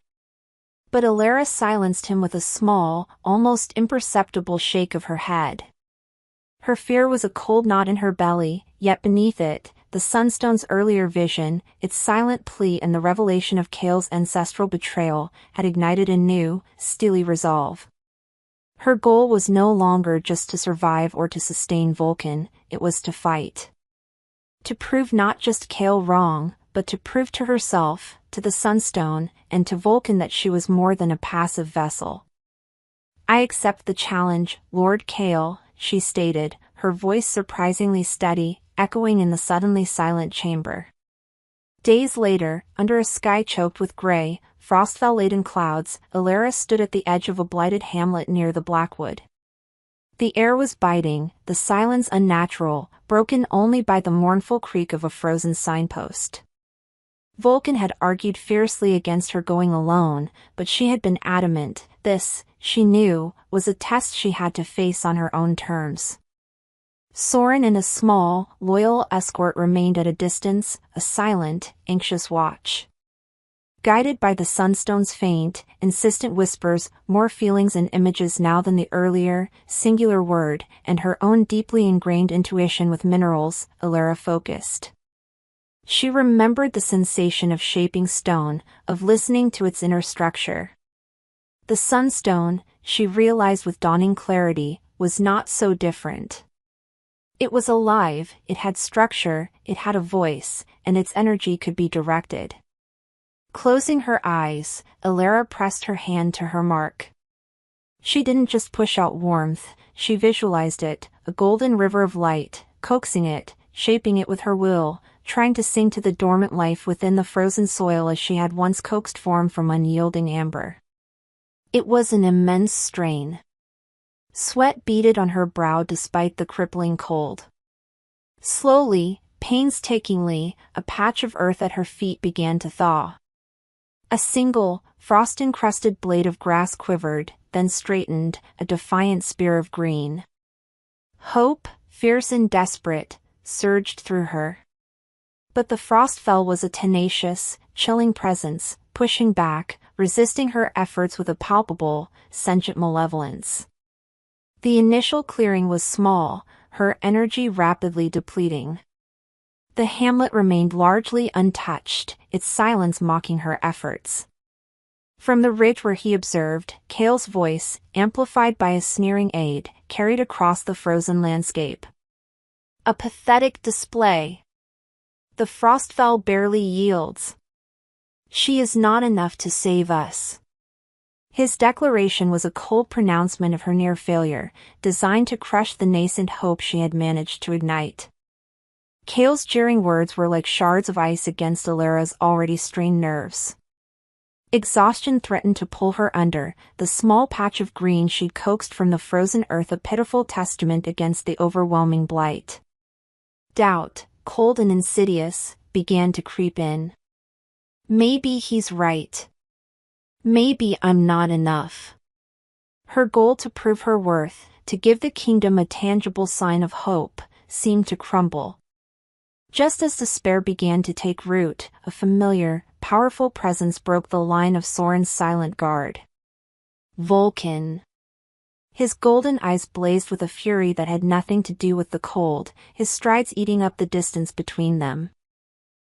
But Elara silenced him with a small, almost imperceptible shake of her head. Her fear was a cold knot in her belly, yet beneath it, the Sunstone's earlier vision, its silent plea and the revelation of Kale's ancestral betrayal, had ignited a new, steely resolve. Her goal was no longer just to survive or to sustain Volkan, it was to fight. To prove not just Kale wrong, but to prove to herself, to the Sunstone, and to Volkan that she was more than a passive vessel. I accept the challenge, Lord Kale, she stated, her voice surprisingly steady, echoing in the suddenly silent chamber. Days later, under a sky choked with gray, Frostfell-laden clouds, Elara stood at the edge of a blighted hamlet near the Blackwood. The air was biting, the silence unnatural, broken only by the mournful creak of a frozen signpost. Volkan had argued fiercely against her going alone, but she had been adamant. This, she knew, was a test she had to face on her own terms. Soren and a small, loyal escort remained at a distance, a silent, anxious watch. guided by the Sunstone's faint, insistent whispers, more feelings and images now than the earlier, singular word, and her own deeply ingrained intuition with minerals, Elara focused. She remembered the sensation of shaping stone, of listening to its inner structure. The Sunstone, she realized with dawning clarity, was not so different. It was alive, it had structure, it had a voice, and its energy could be directed. Closing her eyes, Elara pressed her hand to her mark. She didn't just push out warmth, she visualized it, a golden river of light, coaxing it, shaping it with her will, trying to sing to the dormant life within the frozen soil as she had once coaxed form from unyielding amber. It was an immense strain. Sweat beaded on her brow despite the crippling cold. Slowly, painstakingly, a patch of earth at her feet began to thaw. A single, frost-encrusted blade of grass quivered, then straightened, a defiant spear of green. Hope, fierce and desperate, surged through her. But the Frostfell was a tenacious, chilling presence, pushing back, resisting her efforts with a palpable, sentient malevolence. The initial clearing was small, her energy rapidly depleting. The hamlet remained largely untouched, its silence mocking her efforts. From the ridge where he observed, Kale's voice, amplified by a sneering aide, carried across the frozen landscape. A pathetic display. The Frostfell barely yields. She is not enough to save us. His declaration was a cold pronouncement of her near failure, designed to crush the nascent hope she had managed to ignite. Kale's jeering words were like shards of ice against Elara's already strained nerves. Exhaustion threatened to pull her under, the small patch of green she'd coaxed from the frozen earth a pitiful testament against the overwhelming blight. Doubt, cold and insidious, began to creep in. Maybe he's right. Maybe I'm not enough. Her goal to prove her worth, to give the kingdom a tangible sign of hope, seemed to crumble. Just as despair began to take root, a familiar, powerful presence broke the line of Soren's silent guard. Volkan. His golden eyes blazed with a fury that had nothing to do with the cold, his strides eating up the distance between them.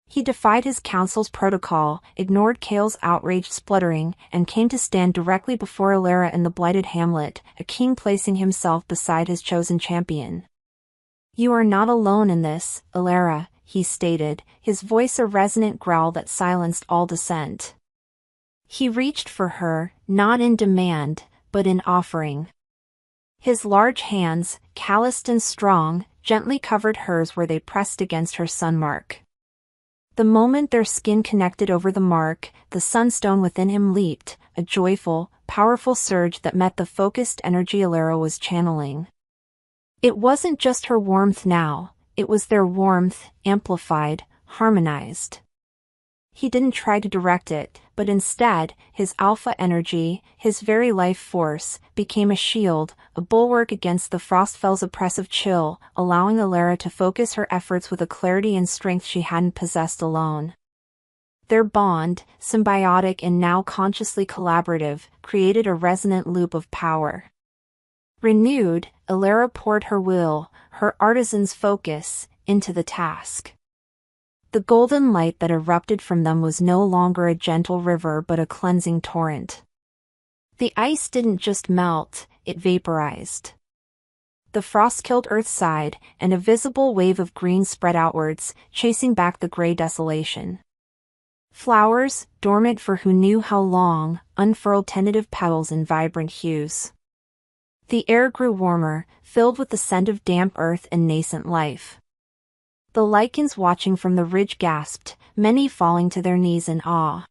He defied his council's protocol, ignored Kale's outraged spluttering, and came to stand directly before Elara in the blighted hamlet, a king placing himself beside his chosen champion. You are not alone in this, Elara, he stated, his voice a resonant growl that silenced all dissent. He reached for her, not in demand, but in offering. His large hands, calloused and strong, gently covered hers where they pressed against her sun mark. The moment their skin connected over the mark, the sunstone within him leaped, a joyful, powerful surge that met the focused energy Elara was channeling. It wasn't just her warmth now, it was their warmth, amplified, harmonized. He didn't try to direct it, but instead, his alpha energy, his very life force, became a shield, a bulwark against the Frostfell's oppressive chill, allowing Elara to focus her efforts with a clarity and strength she hadn't possessed alone. Their bond, symbiotic and now consciously collaborative, created a resonant loop of power. Renewed, Elara poured her will, her artisan's focus, into the task. The golden light that erupted from them was no longer a gentle river but a cleansing torrent. The ice didn't just melt, it vaporized. The frost killed Earth sighed, and a visible wave of green spread outwards, chasing back the gray desolation. Flowers, dormant for who knew how long, unfurled tentative petals in vibrant hues. The air grew warmer, filled with the scent of damp earth and nascent life. The Lycans watching from the ridge gasped, many falling to their knees in awe.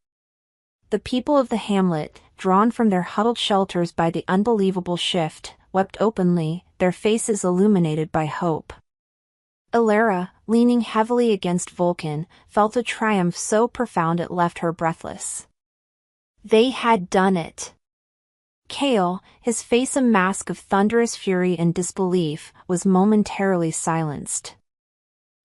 The people of the hamlet, drawn from their huddled shelters by the unbelievable shift, wept openly, their faces illuminated by hope. Elara, leaning heavily against Volkan, felt a triumph so profound it left her breathless. They had done it. Kale, his face a mask of thunderous fury and disbelief, was momentarily silenced.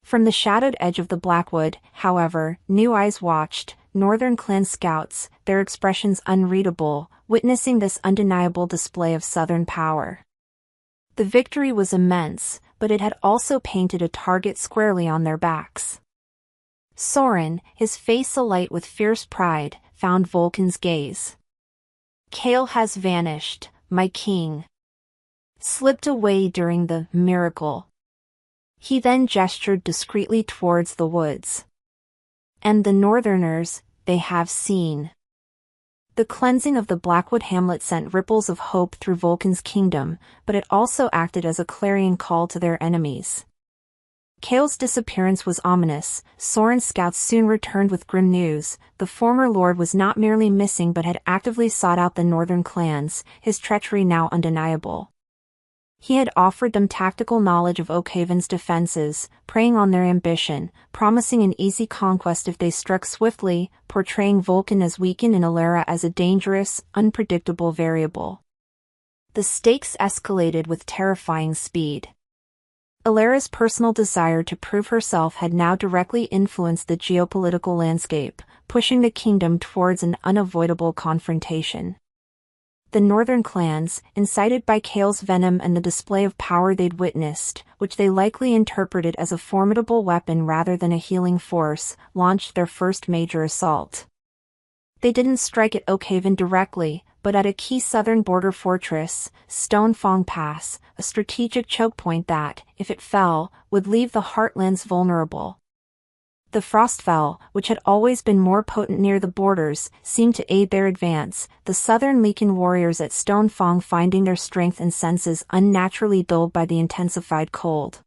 From the shadowed edge of the blackwood, however, new eyes watched, Northern clan scouts, their expressions unreadable, witnessing this undeniable display of Southern power. The victory was immense, but it had also painted a target squarely on their backs. Soren, his face alight with fierce pride, found Volkan's gaze. "Kale has vanished, my king. Slipped away during the miracle." He then gestured discreetly towards the woods. "And the Northerners, they have seen." The cleansing of the Blackwood hamlet sent ripples of hope through Volkan's kingdom, but it also acted as a clarion call to their enemies. Kale's disappearance was ominous. Soren's scouts soon returned with grim news. The former lord was not merely missing but had actively sought out the northern clans, his treachery now undeniable. He had offered them tactical knowledge of Oakhaven's defenses, preying on their ambition, promising an easy conquest if they struck swiftly, portraying Volkan as weakened and Elara as a dangerous, unpredictable variable. The stakes escalated with terrifying speed. Elara's personal desire to prove herself had now directly influenced the geopolitical landscape, pushing the kingdom towards an unavoidable confrontation. The northern clans, incited by Kale's venom and the display of power they'd witnessed, which they likely interpreted as a formidable weapon rather than a healing force, launched their first major assault. They didn't strike at Oakhaven directly, but at a key southern border fortress, Stonefang Pass, a strategic choke point that, if it fell, would leave the heartlands vulnerable. The Frostfell, which had always been more potent near the borders, seemed to aid their advance, the southern Lycan warriors at Stonefang finding their strength and senses unnaturally dulled by the intensified cold.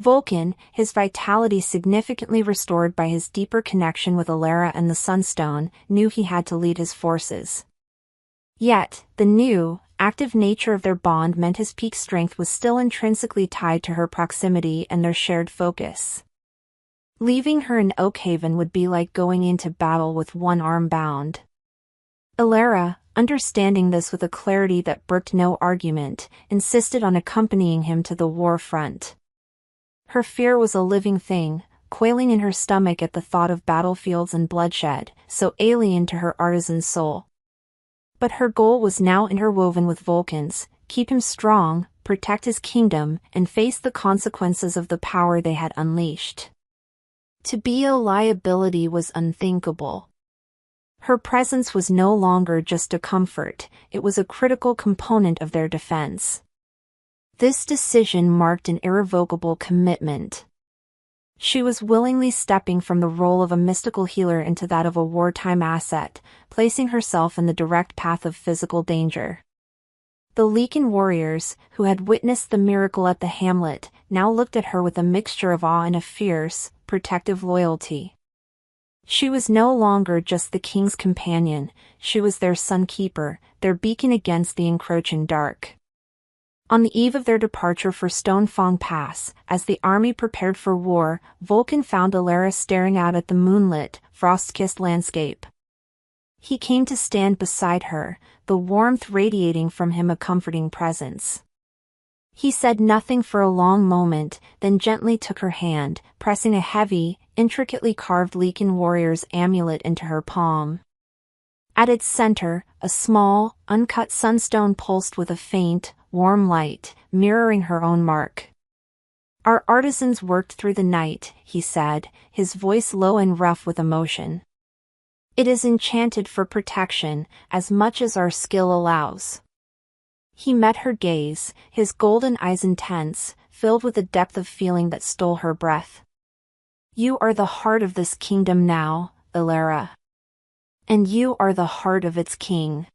Volkan, his vitality significantly restored by his deeper connection with Elara and the Sunstone, knew he had to lead his forces. Yet, the new, active nature of their bond meant his peak strength was still intrinsically tied to her proximity and their shared focus. Leaving her in Oakhaven would be like going into battle with one arm bound. Elara, understanding this with a clarity that brooked no argument, insisted on accompanying him to the war front. Her fear was a living thing, quailing in her stomach at the thought of battlefields and bloodshed, so alien to her artisan soul. But her goal was now interwoven with Volkan's: keep him strong, protect his kingdom, and face the consequences of the power they had unleashed. To be a liability was unthinkable. Her presence was no longer just a comfort, it was a critical component of their defense. This decision marked an irrevocable commitment. She was willingly stepping from the role of a mystical healer into that of a wartime asset, placing herself in the direct path of physical danger. The Lycan warriors, who had witnessed the miracle at the hamlet, now looked at her with a mixture of awe and a fierce, protective loyalty. She was no longer just the king's companion, she was their sun-keeper, their beacon against the encroaching dark. On the eve of their departure for Stonefang Pass, as the army prepared for war, Volkan found Elara staring out at the moonlit, frost-kissed landscape. He came to stand beside her, the warmth radiating from him a comforting presence. He said nothing for a long moment, then gently took her hand, pressing a heavy, intricately carved Lycan warrior's amulet into her palm. At its center, a small, uncut sunstone pulsed with a faint, warm light, mirroring her own mark. "Our artisans worked through the night," he said, his voice low and rough with emotion. "It is enchanted for protection, as much as our skill allows." He met her gaze, his golden eyes intense, filled with a depth of feeling that stole her breath. "You are the heart of this kingdom now, Elara. And you are the heart of its king."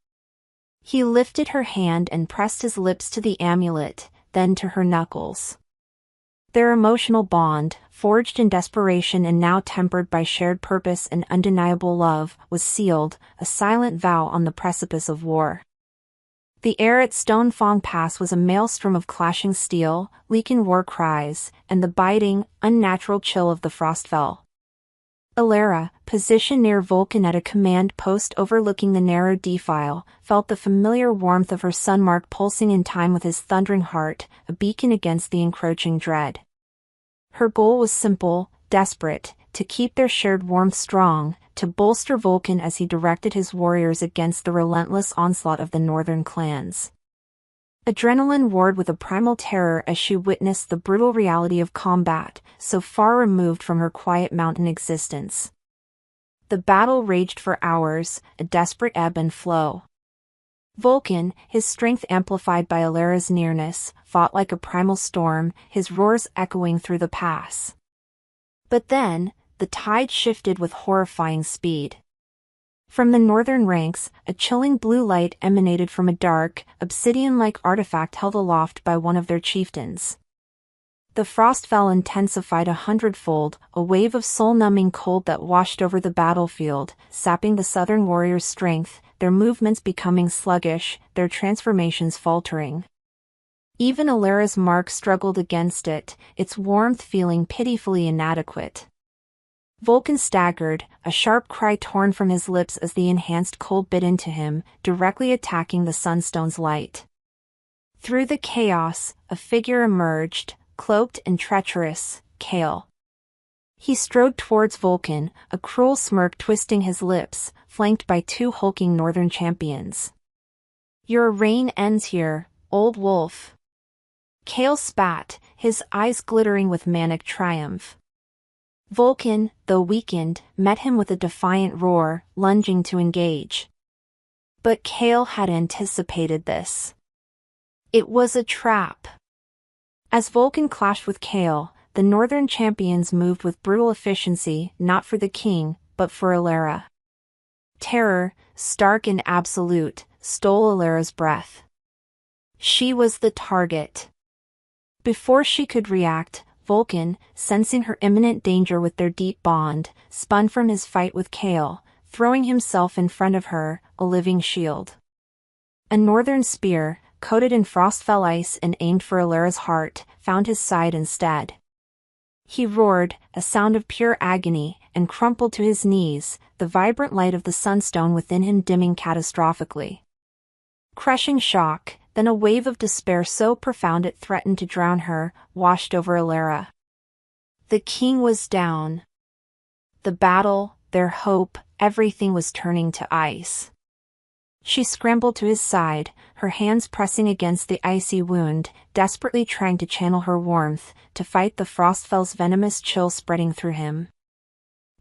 He lifted her hand and pressed his lips to the amulet, then to her knuckles. Their emotional bond, forged in desperation and now tempered by shared purpose and undeniable love, was sealed, a silent vow on the precipice of war. The air at Stonefang Pass was a maelstrom of clashing steel, Lycan war cries, and the biting, unnatural chill of the Frostfell. Elara, positioned near Volkan at a command post overlooking the narrow defile, felt the familiar warmth of her sun-mark pulsing in time with his thundering heart, a beacon against the encroaching dread. Her goal was simple: desperate, to keep their shared warmth strong, to bolster Volkan as he directed his warriors against the relentless onslaught of the northern clans. Adrenaline roared with a primal terror as she witnessed the brutal reality of combat, so far removed from her quiet mountain existence. The battle raged for hours, a desperate ebb and flow. Volkan, his strength amplified by Elara's nearness, fought like a primal storm, his roars echoing through the pass. But then, the tide shifted with horrifying speed. From the northern ranks, a chilling blue light emanated from a dark, obsidian-like artifact held aloft by one of their chieftains. The Frostfell intensified 100-fold, a wave of soul-numbing cold that washed over the battlefield, sapping the southern warriors' strength, their movements becoming sluggish, their transformations faltering. Even Elara's mark struggled against it, its warmth feeling pitifully inadequate. Volkan staggered, a sharp cry torn from his lips as the enhanced cold bit into him, directly attacking the Sunstone's light. Through the chaos, a figure emerged, cloaked and treacherous, Kale. He strode towards Volkan, a cruel smirk twisting his lips, flanked by two hulking northern champions. "Your reign ends here, old wolf." Kale spat, his eyes glittering with manic triumph. Volkan, though weakened, met him with a defiant roar, lunging to engage. But Kale had anticipated this. It was a trap. As Volkan clashed with Kale, the northern champions moved with brutal efficiency, not for the king, but for Elara. Terror, stark and absolute, stole Elara's breath. She was the target. Before she could react, Volkan, sensing her imminent danger with their deep bond, spun from his fight with Kale, throwing himself in front of her, a living shield. A northern spear, coated in Frostfell ice and aimed for Elara's heart, found his side instead. He roared, a sound of pure agony, and crumpled to his knees, the vibrant light of the sunstone within him dimming catastrophically. Crushing shock, then a wave of despair so profound it threatened to drown her, washed over Elara. The king was down. The battle, their hope, everything was turning to ice. She scrambled to his side, her hands pressing against the icy wound, desperately trying to channel her warmth, to fight the Frostfell's venomous chill spreading through him.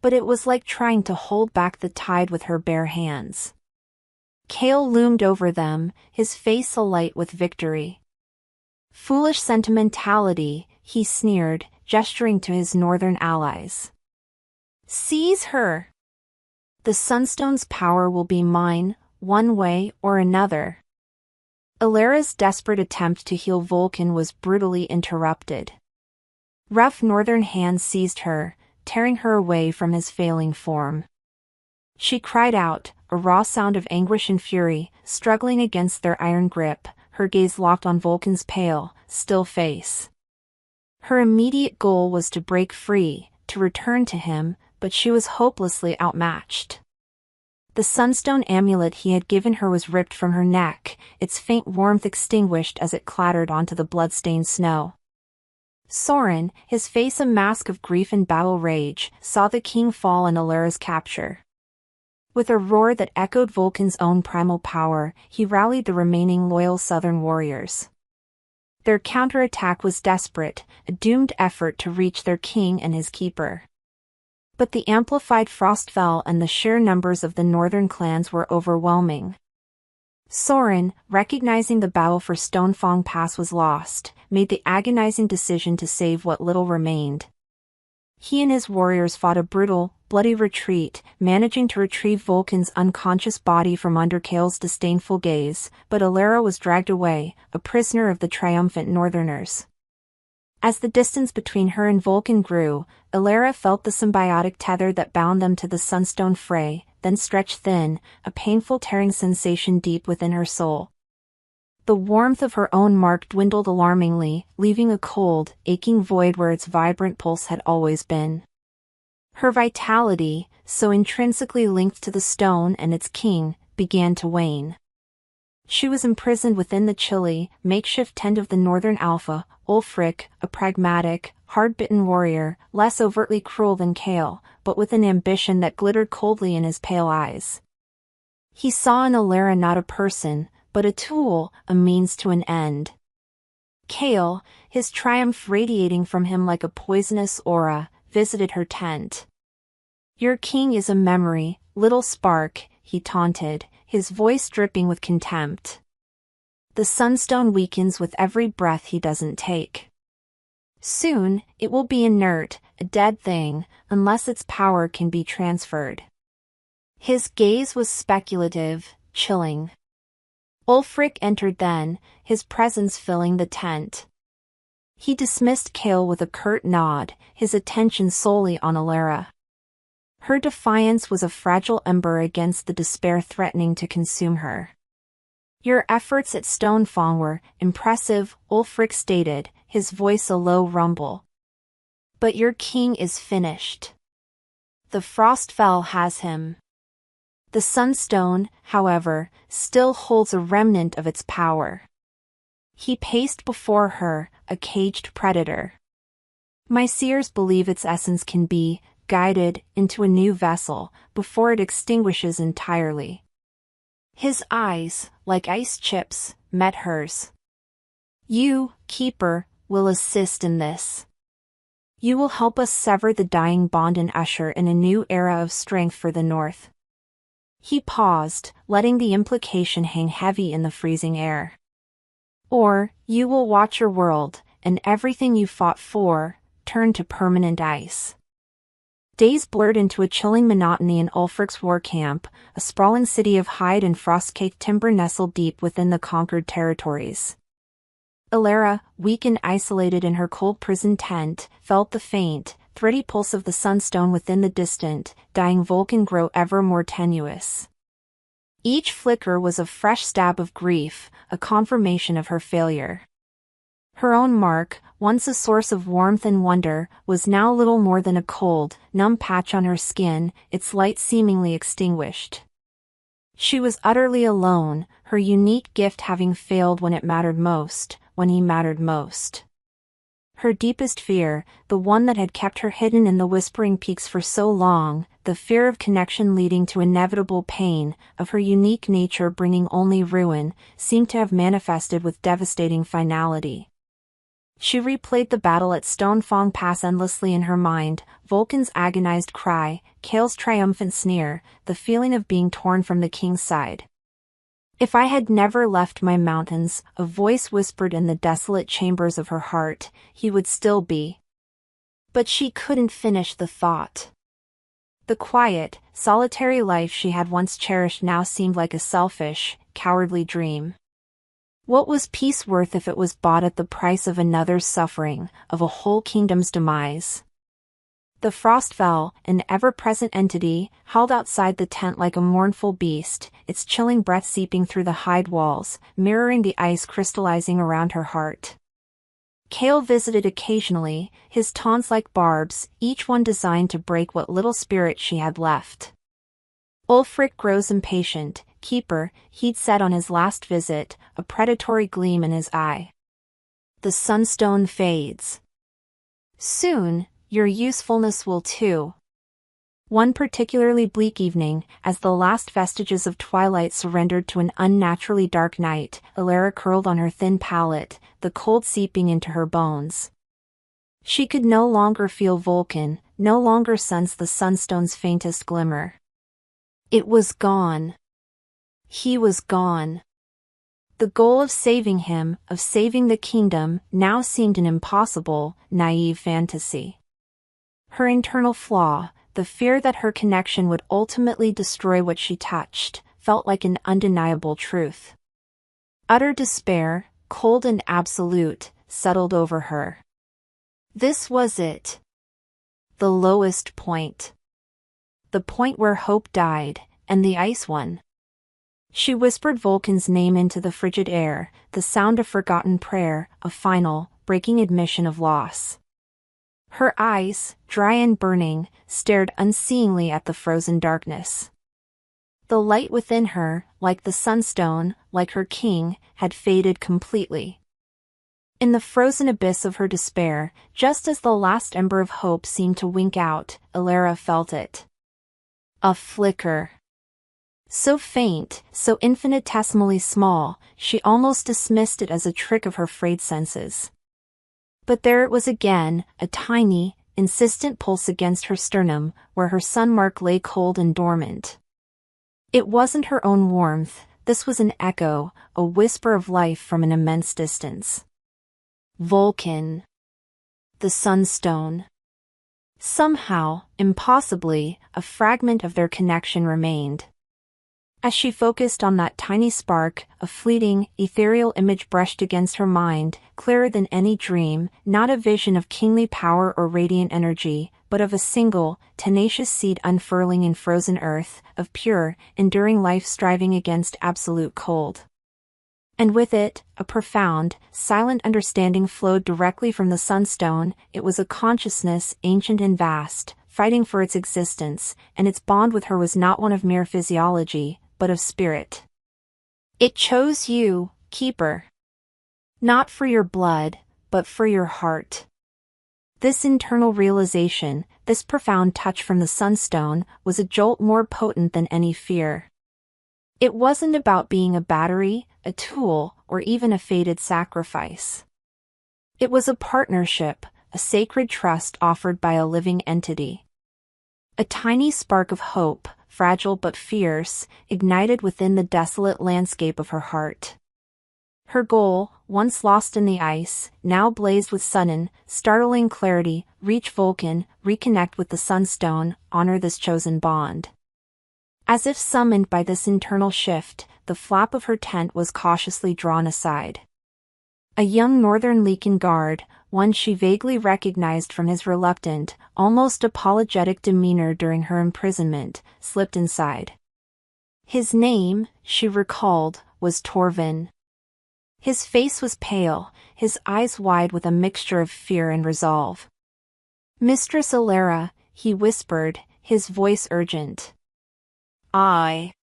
But it was like trying to hold back the tide with her bare hands. Kale loomed over them, his face alight with victory. "Foolish sentimentality," he sneered, gesturing to his northern allies. "Seize her! The Sunstone's power will be mine, one way or another." Elara's desperate attempt to heal Volkan was brutally interrupted. Rough northern hands seized her, tearing her away from his failing form. She cried out, a raw sound of anguish and fury, struggling against their iron grip, her gaze locked on Volkan's pale, still face. Her immediate goal was to break free, to return to him, but she was hopelessly outmatched. The sunstone amulet he had given her was ripped from her neck, its faint warmth extinguished as it clattered onto the blood-stained snow. Soren, his face a mask of grief and battle rage, saw the king fall in Elara's capture. With a roar that echoed Volkan's own primal power, he rallied the remaining loyal southern warriors. Their counterattack was desperate, a doomed effort to reach their king and his keeper. But the amplified Frostfell and the sheer numbers of the northern clans were overwhelming. Soren, recognizing the battle for Stonefang Pass was lost, made the agonizing decision to save what little remained. He and his warriors fought a brutal, bloody retreat, managing to retrieve Volkan's unconscious body from under Kale's disdainful gaze, but Elara was dragged away, a prisoner of the triumphant northerners. As the distance between her and Volkan grew, Elara felt the symbiotic tether that bound them to the sunstone fray, then stretched thin, a painful tearing sensation deep within her soul. The warmth of her own mark dwindled alarmingly, leaving a cold, aching void where its vibrant pulse had always been. Her vitality, so intrinsically linked to the stone and its king, began to wane. She was imprisoned within the chilly, makeshift tent of the Northern Alpha, Ulfric, a pragmatic, hard-bitten warrior, less overtly cruel than Kale, but with an ambition that glittered coldly in his pale eyes. He saw in Elara not a person, but a tool, a means to an end. Kale, his triumph radiating from him like a poisonous aura, visited her tent. "Your king is a memory, little spark," he taunted, his voice dripping with contempt. "The sunstone weakens with every breath he doesn't take. Soon, it will be inert, a dead thing, unless its power can be transferred." His gaze was speculative, chilling. Ulfric entered then, his presence filling the tent. He dismissed Kale with a curt nod, his attention solely on Elara. Her defiance was a fragile ember against the despair threatening to consume her. "Your efforts at Stonefang were impressive," Ulfric stated, his voice a low rumble. "But your king is finished. The Frostfell has him. The Sunstone, however, still holds a remnant of its power." He paced before her, a caged predator. "My seers believe its essence can be guided into a new vessel before it extinguishes entirely." His eyes, like ice chips, met hers. "You, Keeper, will assist in this. You will help us sever the dying bond and usher in a new era of strength for the North." He paused, letting the implication hang heavy in the freezing air. "Or, you will watch your world, and everything you fought for, turn to permanent ice." Days blurred into a chilling monotony in Ulfric's war camp, a sprawling city of hide and frost-caked timber nestled deep within the conquered territories. Elara, weak and isolated in her cold prison tent, felt the faint, thready pulse of the sunstone within the distant, dying Volkan grow ever more tenuous. Each flicker was a fresh stab of grief, a confirmation of her failure. Her own mark, once a source of warmth and wonder, was now little more than a cold, numb patch on her skin, its light seemingly extinguished. She was utterly alone, her unique gift having failed when it mattered most, when he mattered most. Her deepest fear, the one that had kept her hidden in the whispering peaks for so long, the fear of connection leading to inevitable pain, of her unique nature bringing only ruin, seemed to have manifested with devastating finality. She replayed the battle at Stonefang Pass endlessly in her mind, Volkan's agonized cry, Kale's triumphant sneer, the feeling of being torn from the king's side. "If I had never left my mountains," a voice whispered in the desolate chambers of her heart, "he would still be." But she couldn't finish the thought. The quiet, solitary life she had once cherished now seemed like a selfish, cowardly dream. What was peace worth if it was bought at the price of another's suffering, of a whole kingdom's demise? The Frostfell, an ever-present entity, howled outside the tent like a mournful beast, its chilling breath seeping through the hide walls, mirroring the ice crystallizing around her heart. Kale visited occasionally, his taunts like barbs, each one designed to break what little spirit she had left. Ulfric grows impatient, "Keeper," he'd said on his last visit, a predatory gleam in his eye. "The sunstone fades. Soon, your usefulness will too." One particularly bleak evening, as the last vestiges of twilight surrendered to an unnaturally dark night, Elara curled on her thin pallet, the cold seeping into her bones. She could no longer feel Volkan, no longer sense the sunstone's faintest glimmer. It was gone. He was gone. The goal of saving him, of saving the kingdom, now seemed an impossible, naive fantasy. Her internal flaw, the fear that her connection would ultimately destroy what she touched, felt like an undeniable truth. Utter despair, cold and absolute, settled over her. This was it. The lowest point. The point where hope died, and the ice won. She whispered Volkan's name into the frigid air, the sound of forgotten prayer, a final, breaking admission of loss. Her eyes, dry and burning, stared unseeingly at the frozen darkness. The light within her, like the sunstone, like her king, had faded completely. In the frozen abyss of her despair, just as the last ember of hope seemed to wink out, Elara felt it. A flicker. So faint, so infinitesimally small, she almost dismissed it as a trick of her frayed senses. But there it was again, a tiny, insistent pulse against her sternum, where her sun mark lay cold and dormant. It wasn't her own warmth, this was an echo, a whisper of life from an immense distance. Volkan. The Sunstone. Somehow, impossibly, a fragment of their connection remained. As she focused on that tiny spark, a fleeting, ethereal image brushed against her mind, clearer than any dream, not a vision of kingly power or radiant energy, but of a single, tenacious seed unfurling in frozen earth, of pure, enduring life striving against absolute cold. And with it, a profound, silent understanding flowed directly from the Sunstone. It was a consciousness, ancient and vast, fighting for its existence, and its bond with her was not one of mere physiology, but of spirit. It chose you, Keeper. Not for your blood, but for your heart. This internal realization, this profound touch from the Sunstone, was a jolt more potent than any fear. It wasn't about being a battery, a tool, or even a fated sacrifice. It was a partnership, a sacred trust offered by a living entity. A tiny spark of hope, fragile but fierce, ignited within the desolate landscape of her heart. Her goal, once lost in the ice, now blazed with sudden, startling clarity: reach Volkan, reconnect with the Sunstone, honor this chosen bond. As if summoned by this internal shift, the flap of her tent was cautiously drawn aside. A young northern Lycan guard, one she vaguely recognized from his reluctant, almost apologetic demeanor during her imprisonment, slipped inside. His name, she recalled, was Torvin. His face was pale, his eyes wide with a mixture of fear and resolve. "Mistress Elara," he whispered, his voice urgent. I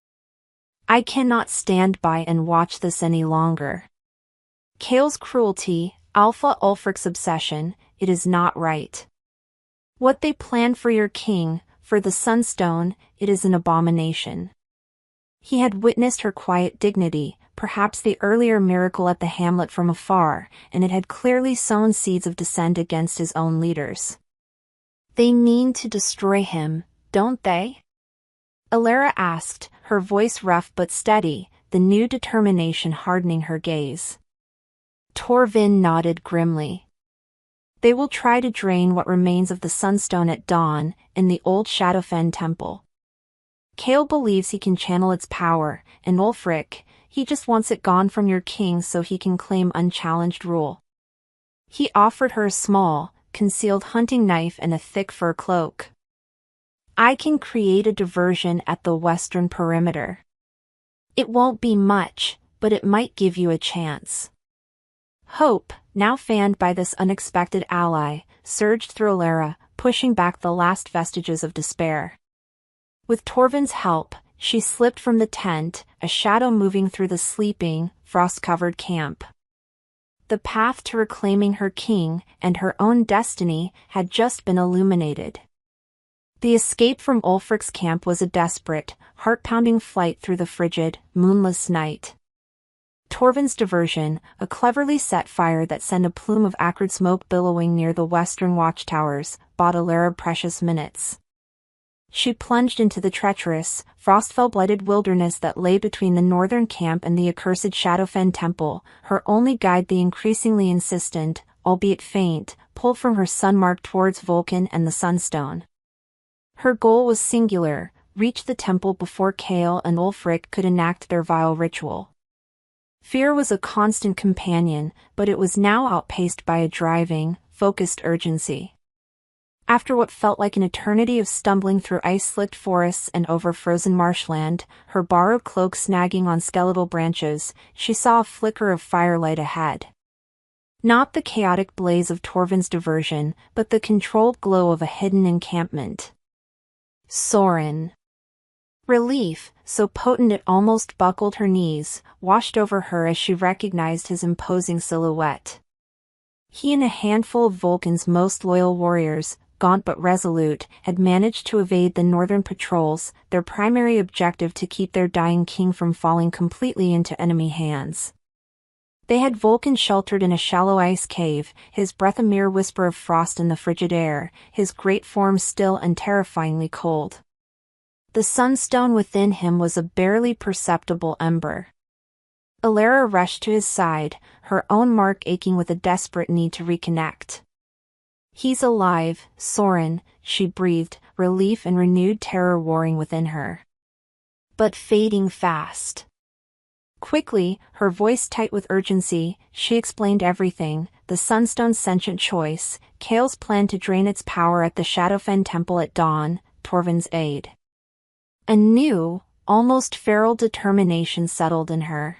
cannot stand by and watch this any longer. Kale's cruelty, Alpha Ulfric's obsession, it is not right. What they plan for your king, for the Sunstone, it is an abomination. He had witnessed her quiet dignity, perhaps the earlier miracle at the hamlet from afar, and it had clearly sown seeds of dissent against his own leaders. They mean to destroy him, don't they? Elara asked, her voice rough but steady, the new determination hardening her gaze. Torvin nodded grimly. They will try to drain what remains of the Sunstone at dawn, in the old Shadowfen temple. Kale believes he can channel its power, and Ulfric, he just wants it gone from your king so he can claim unchallenged rule. He offered her a small, concealed hunting knife and a thick fur cloak. I can create a diversion at the western perimeter. It won't be much, but it might give you a chance. Hope, now fanned by this unexpected ally, surged through Elara, pushing back the last vestiges of despair. With Torvin's help, she slipped from the tent, a shadow moving through the sleeping, frost-covered camp. The path to reclaiming her king, and her own destiny, had just been illuminated. The escape from Ulfric's camp was a desperate, heart-pounding flight through the frigid, moonless night. Torvin's diversion, a cleverly set fire that sent a plume of acrid smoke billowing near the western watchtowers, bought Elara precious minutes. She plunged into the treacherous, Frostfell-blighted wilderness that lay between the northern camp and the accursed Shadowfen temple, her only guide the increasingly insistent, albeit faint, pull from her sun mark towards Volkan and the Sunstone. Her goal was singular: reach the temple before Kale and Ulfric could enact their vile ritual. Fear was a constant companion, but it was now outpaced by a driving, focused urgency. After what felt like an eternity of stumbling through ice-slicked forests and over frozen marshland, her borrowed cloak snagging on skeletal branches, she saw a flicker of firelight ahead. Not the chaotic blaze of Torvin's diversion, but the controlled glow of a hidden encampment. Soren. Relief, so potent it almost buckled her knees, washed over her as she recognized his imposing silhouette. He and a handful of Volkan's most loyal warriors, gaunt but resolute, had managed to evade the northern patrols, their primary objective to keep their dying king from falling completely into enemy hands. They had Volkan sheltered in a shallow ice cave, his breath a mere whisper of frost in the frigid air, his great form still and terrifyingly cold. The sunstone within him was a barely perceptible ember. Elara rushed to his side, her own mark aching with a desperate need to reconnect. "He's alive, Soren," she breathed, relief and renewed terror warring within her. But fading fast. Quickly, her voice tight with urgency, she explained everything: the Sunstone's sentient choice, Kale's plan to drain its power at the Shadowfen Temple at dawn, Torvin's aid. A new, almost feral determination settled in her.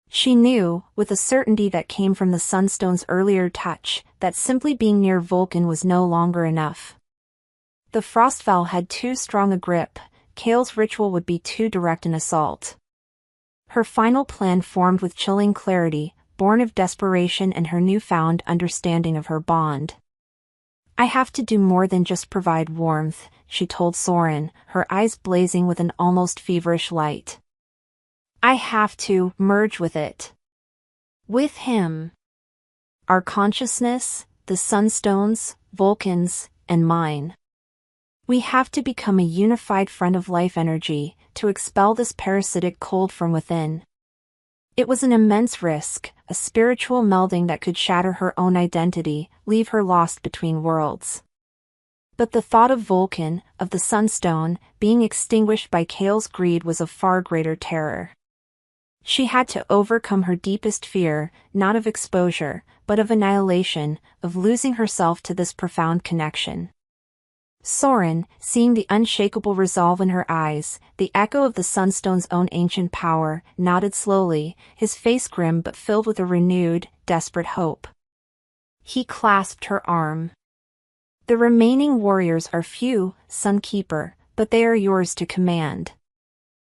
She knew, with a certainty that came from the Sunstone's earlier touch, that simply being near Volkan was no longer enough. The Frostfell had too strong a grip, Kale's ritual would be too direct an assault. Her final plan formed with chilling clarity, born of desperation and her newfound understanding of her bond. "I have to do more than just provide warmth," she told Soren, her eyes blazing with an almost feverish light. "I have to merge with it. With him. Our consciousness, the Sunstone's, Volkan's, and mine. We have to become a unified front of life energy, to expel this parasitic cold from within." It was an immense risk, a spiritual melding that could shatter her own identity, leave her lost between worlds. But the thought of Volkan, of the Sunstone, being extinguished by Kale's greed was of far greater terror. She had to overcome her deepest fear, not of exposure, but of annihilation, of losing herself to this profound connection. Soren, seeing the unshakable resolve in her eyes, the echo of the Sunstone's own ancient power, nodded slowly, his face grim but filled with a renewed, desperate hope. He clasped her arm. "The remaining warriors are few, Sunkeeper, but they are yours to command."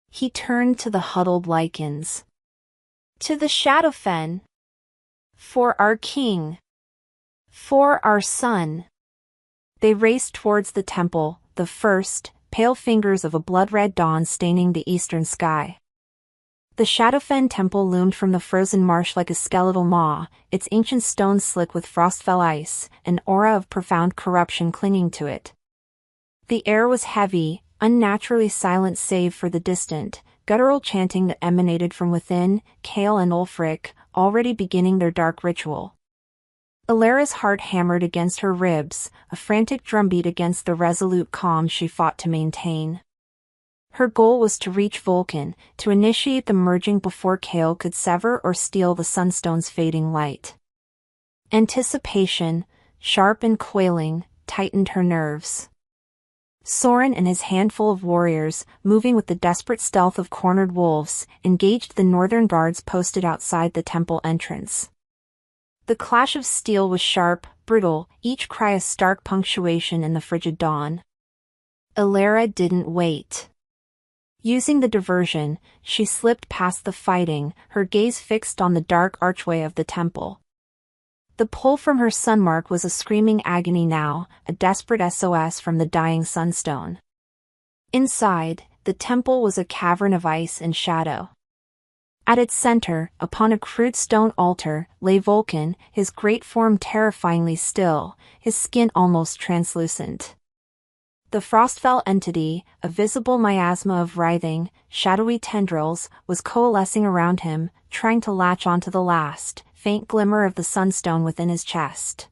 He turned to the huddled Lycans. "To the Shadowfen. For our king. For our son." They raced towards the temple, the first, pale fingers of a blood-red dawn staining the eastern sky. The Shadowfen temple loomed from the frozen marsh like a skeletal maw, its ancient stones slick with Frostfell ice, an aura of profound corruption clinging to it. The air was heavy, unnaturally silent save for the distant, guttural chanting that emanated from within, Kale and Ulfric, already beginning their dark ritual. Elara's heart hammered against her ribs, a frantic drumbeat against the resolute calm she fought to maintain. Her goal was to reach Volkan, to initiate the merging before Kale could sever or steal the Sunstone's fading light. Anticipation, sharp and coiling, tightened her nerves. Soren and his handful of warriors, moving with the desperate stealth of cornered wolves, engaged the northern guards posted outside the temple entrance. The clash of steel was sharp, brutal, each cry a stark punctuation in the frigid dawn. Elara didn't wait. Using the diversion, she slipped past the fighting, her gaze fixed on the dark archway of the temple. The pull from her sunmark was a screaming agony now, a desperate SOS from the dying Sunstone. Inside, the temple was a cavern of ice and shadow. At its center, upon a crude stone altar, lay Volkan, his great form terrifyingly still, his skin almost translucent. The Frostfell entity, a visible miasma of writhing, shadowy tendrils, was coalescing around him, trying to latch onto the last, faint glimmer of the sunstone within his chest.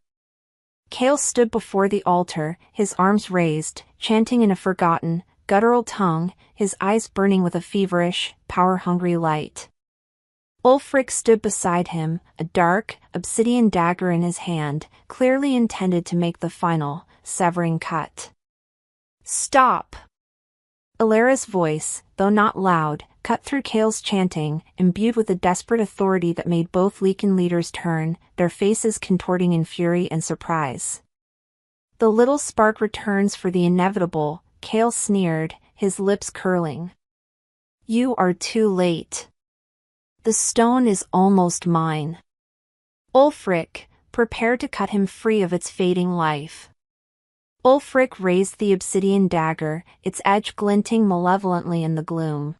Kale stood before the altar, his arms raised, chanting in a forgotten, guttural tongue, his eyes burning with a feverish, power-hungry light. Ulfric stood beside him, a dark, obsidian dagger in his hand, clearly intended to make the final, severing cut. "Stop!" Elara's voice, though not loud, cut through Kale's chanting, imbued with a desperate authority that made both Lycan leaders turn, their faces contorting in fury and surprise. "The little spark returns for the inevitable," Kale sneered, his lips curling. You are too late. The stone is almost mine. Ulfric, prepare to cut him free of its fading life. Ulfric raised the obsidian dagger, its edge glinting malevolently in the gloom.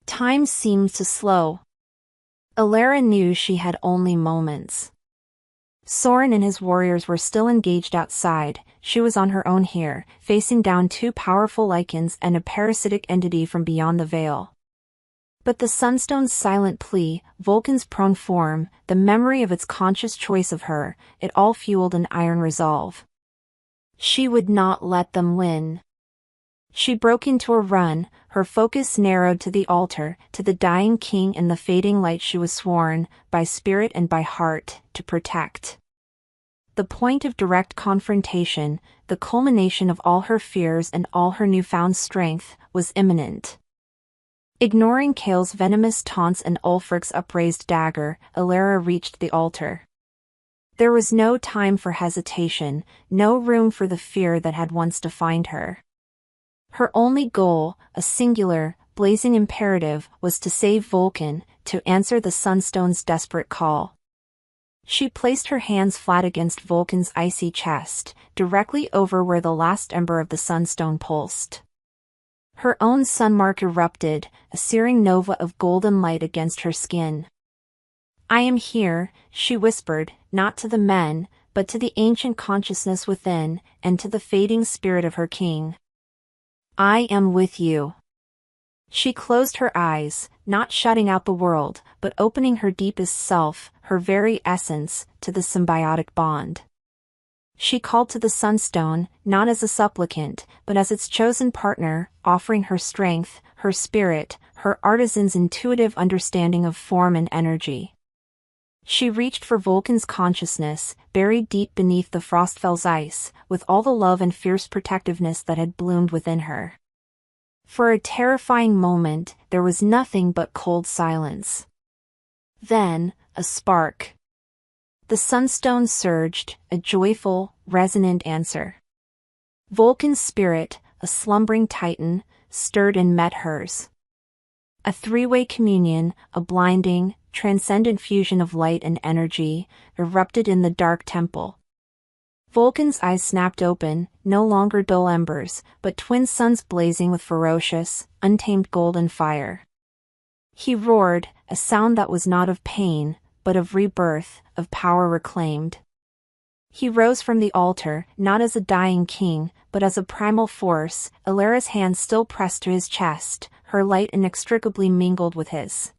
Time seemed to slow. Elara knew she had only moments. Soren and his warriors were still engaged outside. She was on her own here, facing down two powerful Lycans and a parasitic entity from beyond the veil. But the Sunstone's silent plea, Volkan's prone form, the memory of its conscious choice of her, it all fueled an iron resolve. She would not let them win. She broke into a run, her focus narrowed to the altar, to the dying king and the fading light she was sworn, by spirit and by heart, to protect. The point of direct confrontation, the culmination of all her fears and all her newfound strength, was imminent. Ignoring Kale's venomous taunts and Ulfric's upraised dagger, Elara reached the altar. There was no time for hesitation, no room for the fear that had once defined her. Her only goal, a singular, blazing imperative, was to save Volkan, to answer the Sunstone's desperate call. She placed her hands flat against Volkan's icy chest, directly over where the last ember of the Sunstone pulsed. Her own sunmark erupted, a searing nova of golden light against her skin. I am here, she whispered, not to the men, but to the ancient consciousness within, and to the fading spirit of her king. I am with you. She closed her eyes, not shutting out the world, but opening her deepest self, her very essence, to the symbiotic bond. She called to the Sunstone, not as a supplicant, but as its chosen partner, offering her strength, her spirit, her artisan's intuitive understanding of form and energy. She reached for Volkan's consciousness, buried deep beneath the Frostfell's ice, with all the love and fierce protectiveness that had bloomed within her. For a terrifying moment, there was nothing but cold silence. Then, a spark. The Sunstone surged, a joyful, resonant answer. Volkan's spirit, a slumbering titan, stirred and met hers. A three-way communion, a blinding, transcendent fusion of light and energy, erupted in the dark temple. Volkan's eyes snapped open, no longer dull embers, but twin suns blazing with ferocious, untamed golden fire. He roared, a sound that was not of pain, but of rebirth, of power reclaimed. He rose from the altar, not as a dying king, but as a primal force, Elara's hand still pressed to his chest, her light inextricably mingled with his.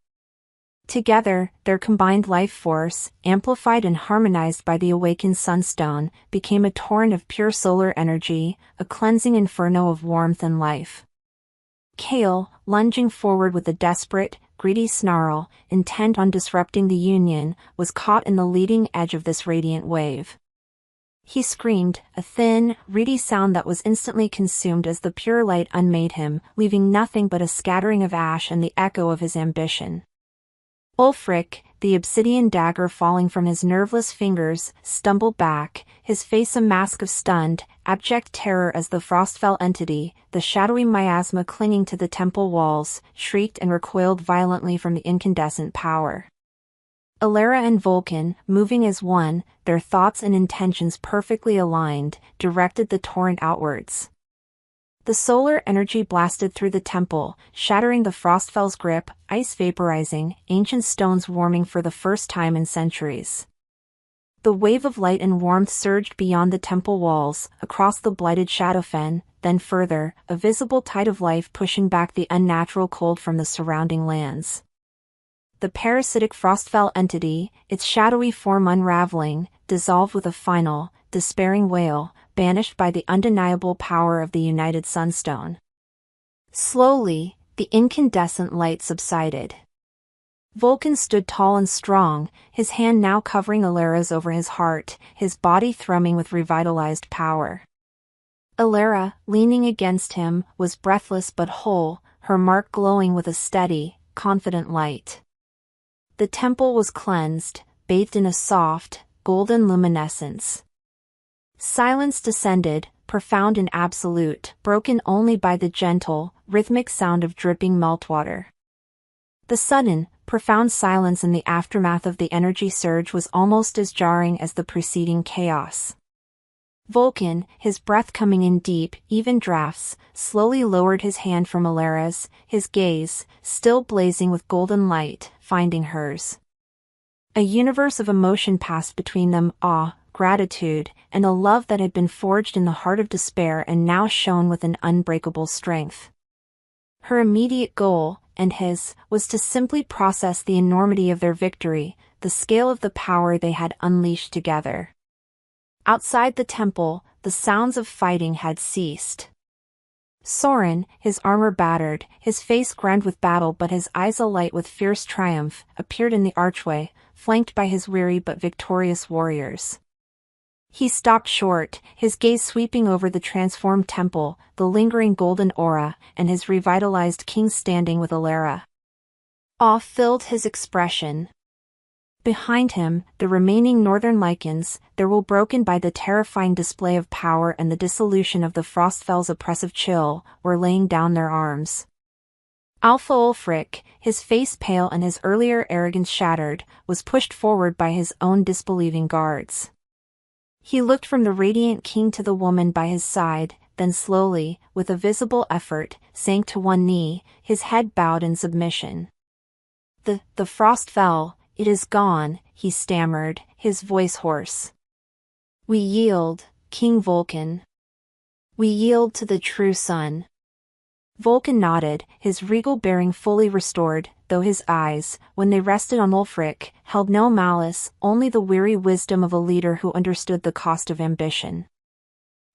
Together, their combined life force, amplified and harmonized by the awakened Sunstone, became a torrent of pure solar energy, a cleansing inferno of warmth and life. Kale, lunging forward with a desperate, greedy snarl, intent on disrupting the union, was caught in the leading edge of this radiant wave. He screamed, a thin, reedy sound that was instantly consumed as the pure light unmade him, leaving nothing but a scattering of ash and the echo of his ambition. Ulfric, the obsidian dagger falling from his nerveless fingers, stumbled back, his face a mask of stunned, abject terror as the Frostfell entity, the shadowy miasma clinging to the temple walls, shrieked and recoiled violently from the incandescent power. Elara and Volkan, moving as one, their thoughts and intentions perfectly aligned, directed the torrent outwards. The solar energy blasted through the temple, shattering the Frostfell's grip, ice vaporizing, ancient stones warming for the first time in centuries. The wave of light and warmth surged beyond the temple walls, across the blighted Shadowfen, then further, a visible tide of life pushing back the unnatural cold from the surrounding lands. The parasitic Frostfell entity, its shadowy form unraveling, dissolved with a final, despairing wail, banished by the undeniable power of the united Sunstone. Slowly, the incandescent light subsided. Volkan stood tall and strong, his hand now covering Elara's over his heart, his body thrumming with revitalized power. Elara, leaning against him, was breathless but whole, her mark glowing with a steady, confident light. The temple was cleansed, bathed in a soft, golden luminescence. Silence descended, profound and absolute, broken only by the gentle, rhythmic sound of dripping meltwater. The sudden, profound silence in the aftermath of the energy surge was almost as jarring as the preceding chaos. Volkan, his breath coming in deep, even drafts, slowly lowered his hand from Elara's, his gaze, still blazing with golden light, finding hers. A universe of emotion passed between them, awe, gratitude, and a love that had been forged in the heart of despair and now shone with an unbreakable strength. Her immediate goal, and his, was to simply process the enormity of their victory, the scale of the power they had unleashed together. Outside the temple, the sounds of fighting had ceased. Soren, his armor battered, his face grimed with battle but his eyes alight with fierce triumph, appeared in the archway, flanked by his weary but victorious warriors. He stopped short, his gaze sweeping over the transformed temple, the lingering golden aura, and his revitalized king standing with Elara. Awe filled his expression. Behind him, the remaining northern Lycans, their will broken by the terrifying display of power and the dissolution of the Frostfell's oppressive chill, were laying down their arms. Alpha Ulfric, his face pale and his earlier arrogance shattered, was pushed forward by his own disbelieving guards. He looked from the radiant king to the woman by his side, then slowly, with a visible effort, sank to one knee, his head bowed in submission. The Frostfell, it is gone, he stammered, his voice hoarse. We yield, King Volkan. We yield to the true sun. Volkan nodded, his regal bearing fully restored, though his eyes, when they rested on Ulfric, held no malice, only the weary wisdom of a leader who understood the cost of ambition.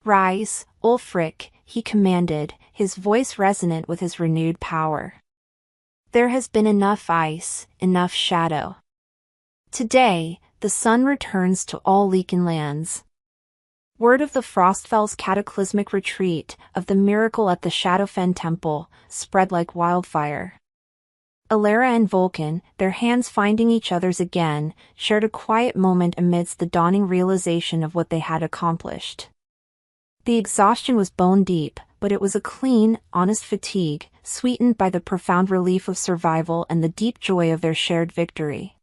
Rise, Ulfric, he commanded, his voice resonant with his renewed power. There has been enough ice, enough shadow. Today, the sun returns to all Lycan lands. Word of the Frostfell's cataclysmic retreat, of the miracle at the Shadowfen Temple, spread like wildfire. Elara and Volkan, their hands finding each other's again, shared a quiet moment amidst the dawning realization of what they had accomplished. The exhaustion was bone deep, but it was a clean, honest fatigue, sweetened by the profound relief of survival and the deep joy of their shared victory.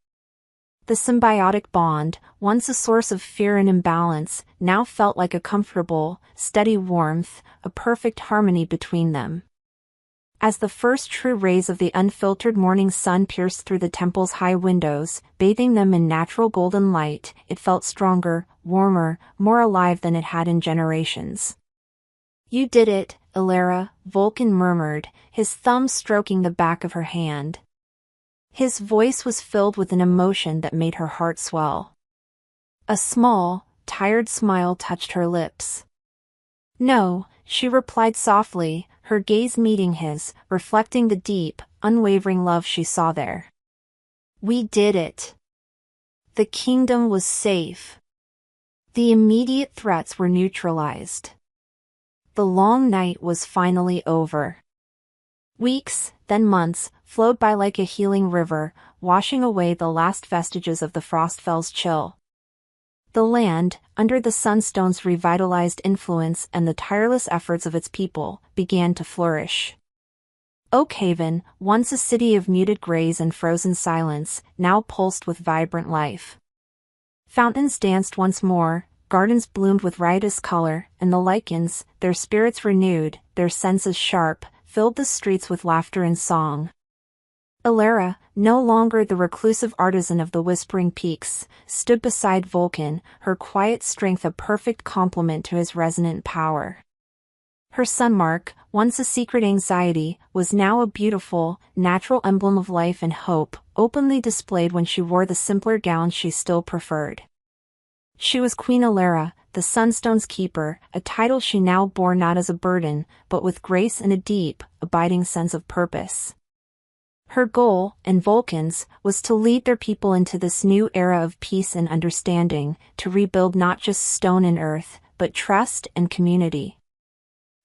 The symbiotic bond, once a source of fear and imbalance, now felt like a comfortable, steady warmth, a perfect harmony between them. As the first true rays of the unfiltered morning sun pierced through the temple's high windows, bathing them in natural golden light, it felt stronger, warmer, more alive than it had in generations. You did it, Elara, Volkan murmured, his thumb stroking the back of her hand. His voice was filled with an emotion that made her heart swell. A small, tired smile touched her lips. No, she replied softly, her gaze meeting his, reflecting the deep, unwavering love she saw there. We did it. The kingdom was safe. The immediate threats were neutralized. The long night was finally over. Weeks, then months, flowed by like a healing river, washing away the last vestiges of the Frostfell's chill. The land, under the Sunstone's revitalized influence and the tireless efforts of its people, began to flourish. Oakhaven, once a city of muted grays and frozen silence, now pulsed with vibrant life. Fountains danced once more, gardens bloomed with riotous color, and the Lycans, their spirits renewed, their senses sharp, filled the streets with laughter and song. Elara, no longer the reclusive artisan of the Whispering Peaks, stood beside Volkan, her quiet strength a perfect complement to his resonant power. Her sunmark, once a secret anxiety, was now a beautiful, natural emblem of life and hope, openly displayed when she wore the simpler gowns she still preferred. She was Queen Elara, the Sunstone's keeper, a title she now bore not as a burden, but with grace and a deep, abiding sense of purpose. Her goal, and Volkan's, was to lead their people into this new era of peace and understanding, to rebuild not just stone and earth, but trust and community.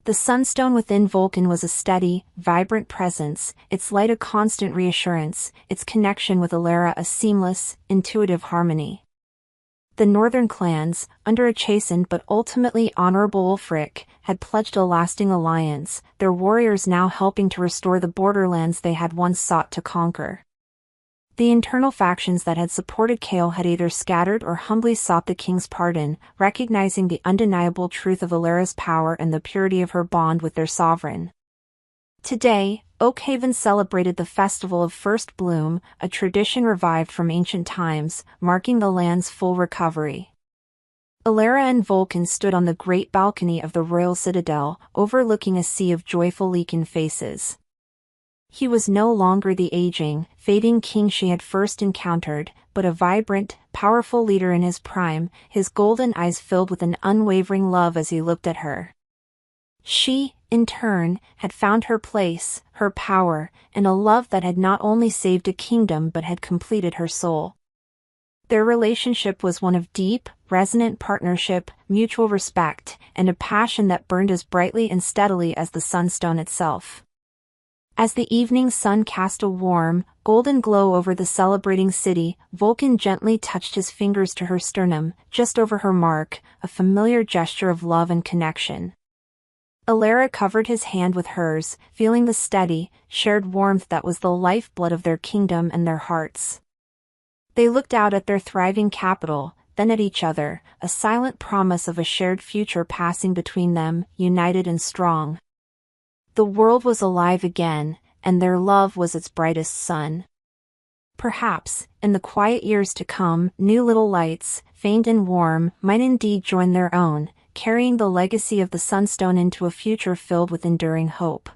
The sunstone within Volkan was a steady, vibrant presence, its light a constant reassurance, its connection with Elara a seamless, intuitive harmony. The northern clans, under a chastened but ultimately honorable Ulfric, had pledged a lasting alliance, their warriors now helping to restore the borderlands they had once sought to conquer. The internal factions that had supported Kael had either scattered or humbly sought the king's pardon, recognizing the undeniable truth of Elara's power and the purity of her bond with their sovereign. Today, Oakhaven celebrated the Festival of First Bloom, a tradition revived from ancient times, marking the land's full recovery. Elara and Volkan stood on the great balcony of the royal citadel, overlooking a sea of joyful Lycan faces. He was no longer the aging, fading king she had first encountered, but a vibrant, powerful leader in his prime, his golden eyes filled with an unwavering love as he looked at her. She, in turn, had found her place, her power, and a love that had not only saved a kingdom but had completed her soul. Their relationship was one of deep, resonant partnership, mutual respect, and a passion that burned as brightly and steadily as the sunstone itself. As the evening sun cast a warm, golden glow over the celebrating city, Volkan gently touched his fingers to her sternum, just over her mark, a familiar gesture of love and connection. Elara covered his hand with hers, feeling the steady, shared warmth that was the lifeblood of their kingdom and their hearts. They looked out at their thriving capital, then at each other, a silent promise of a shared future passing between them, united and strong. The world was alive again, and their love was its brightest sun. Perhaps, in the quiet years to come, new little lights, faint and warm, might indeed join their own, carrying the legacy of the Sunstone into a future filled with enduring hope.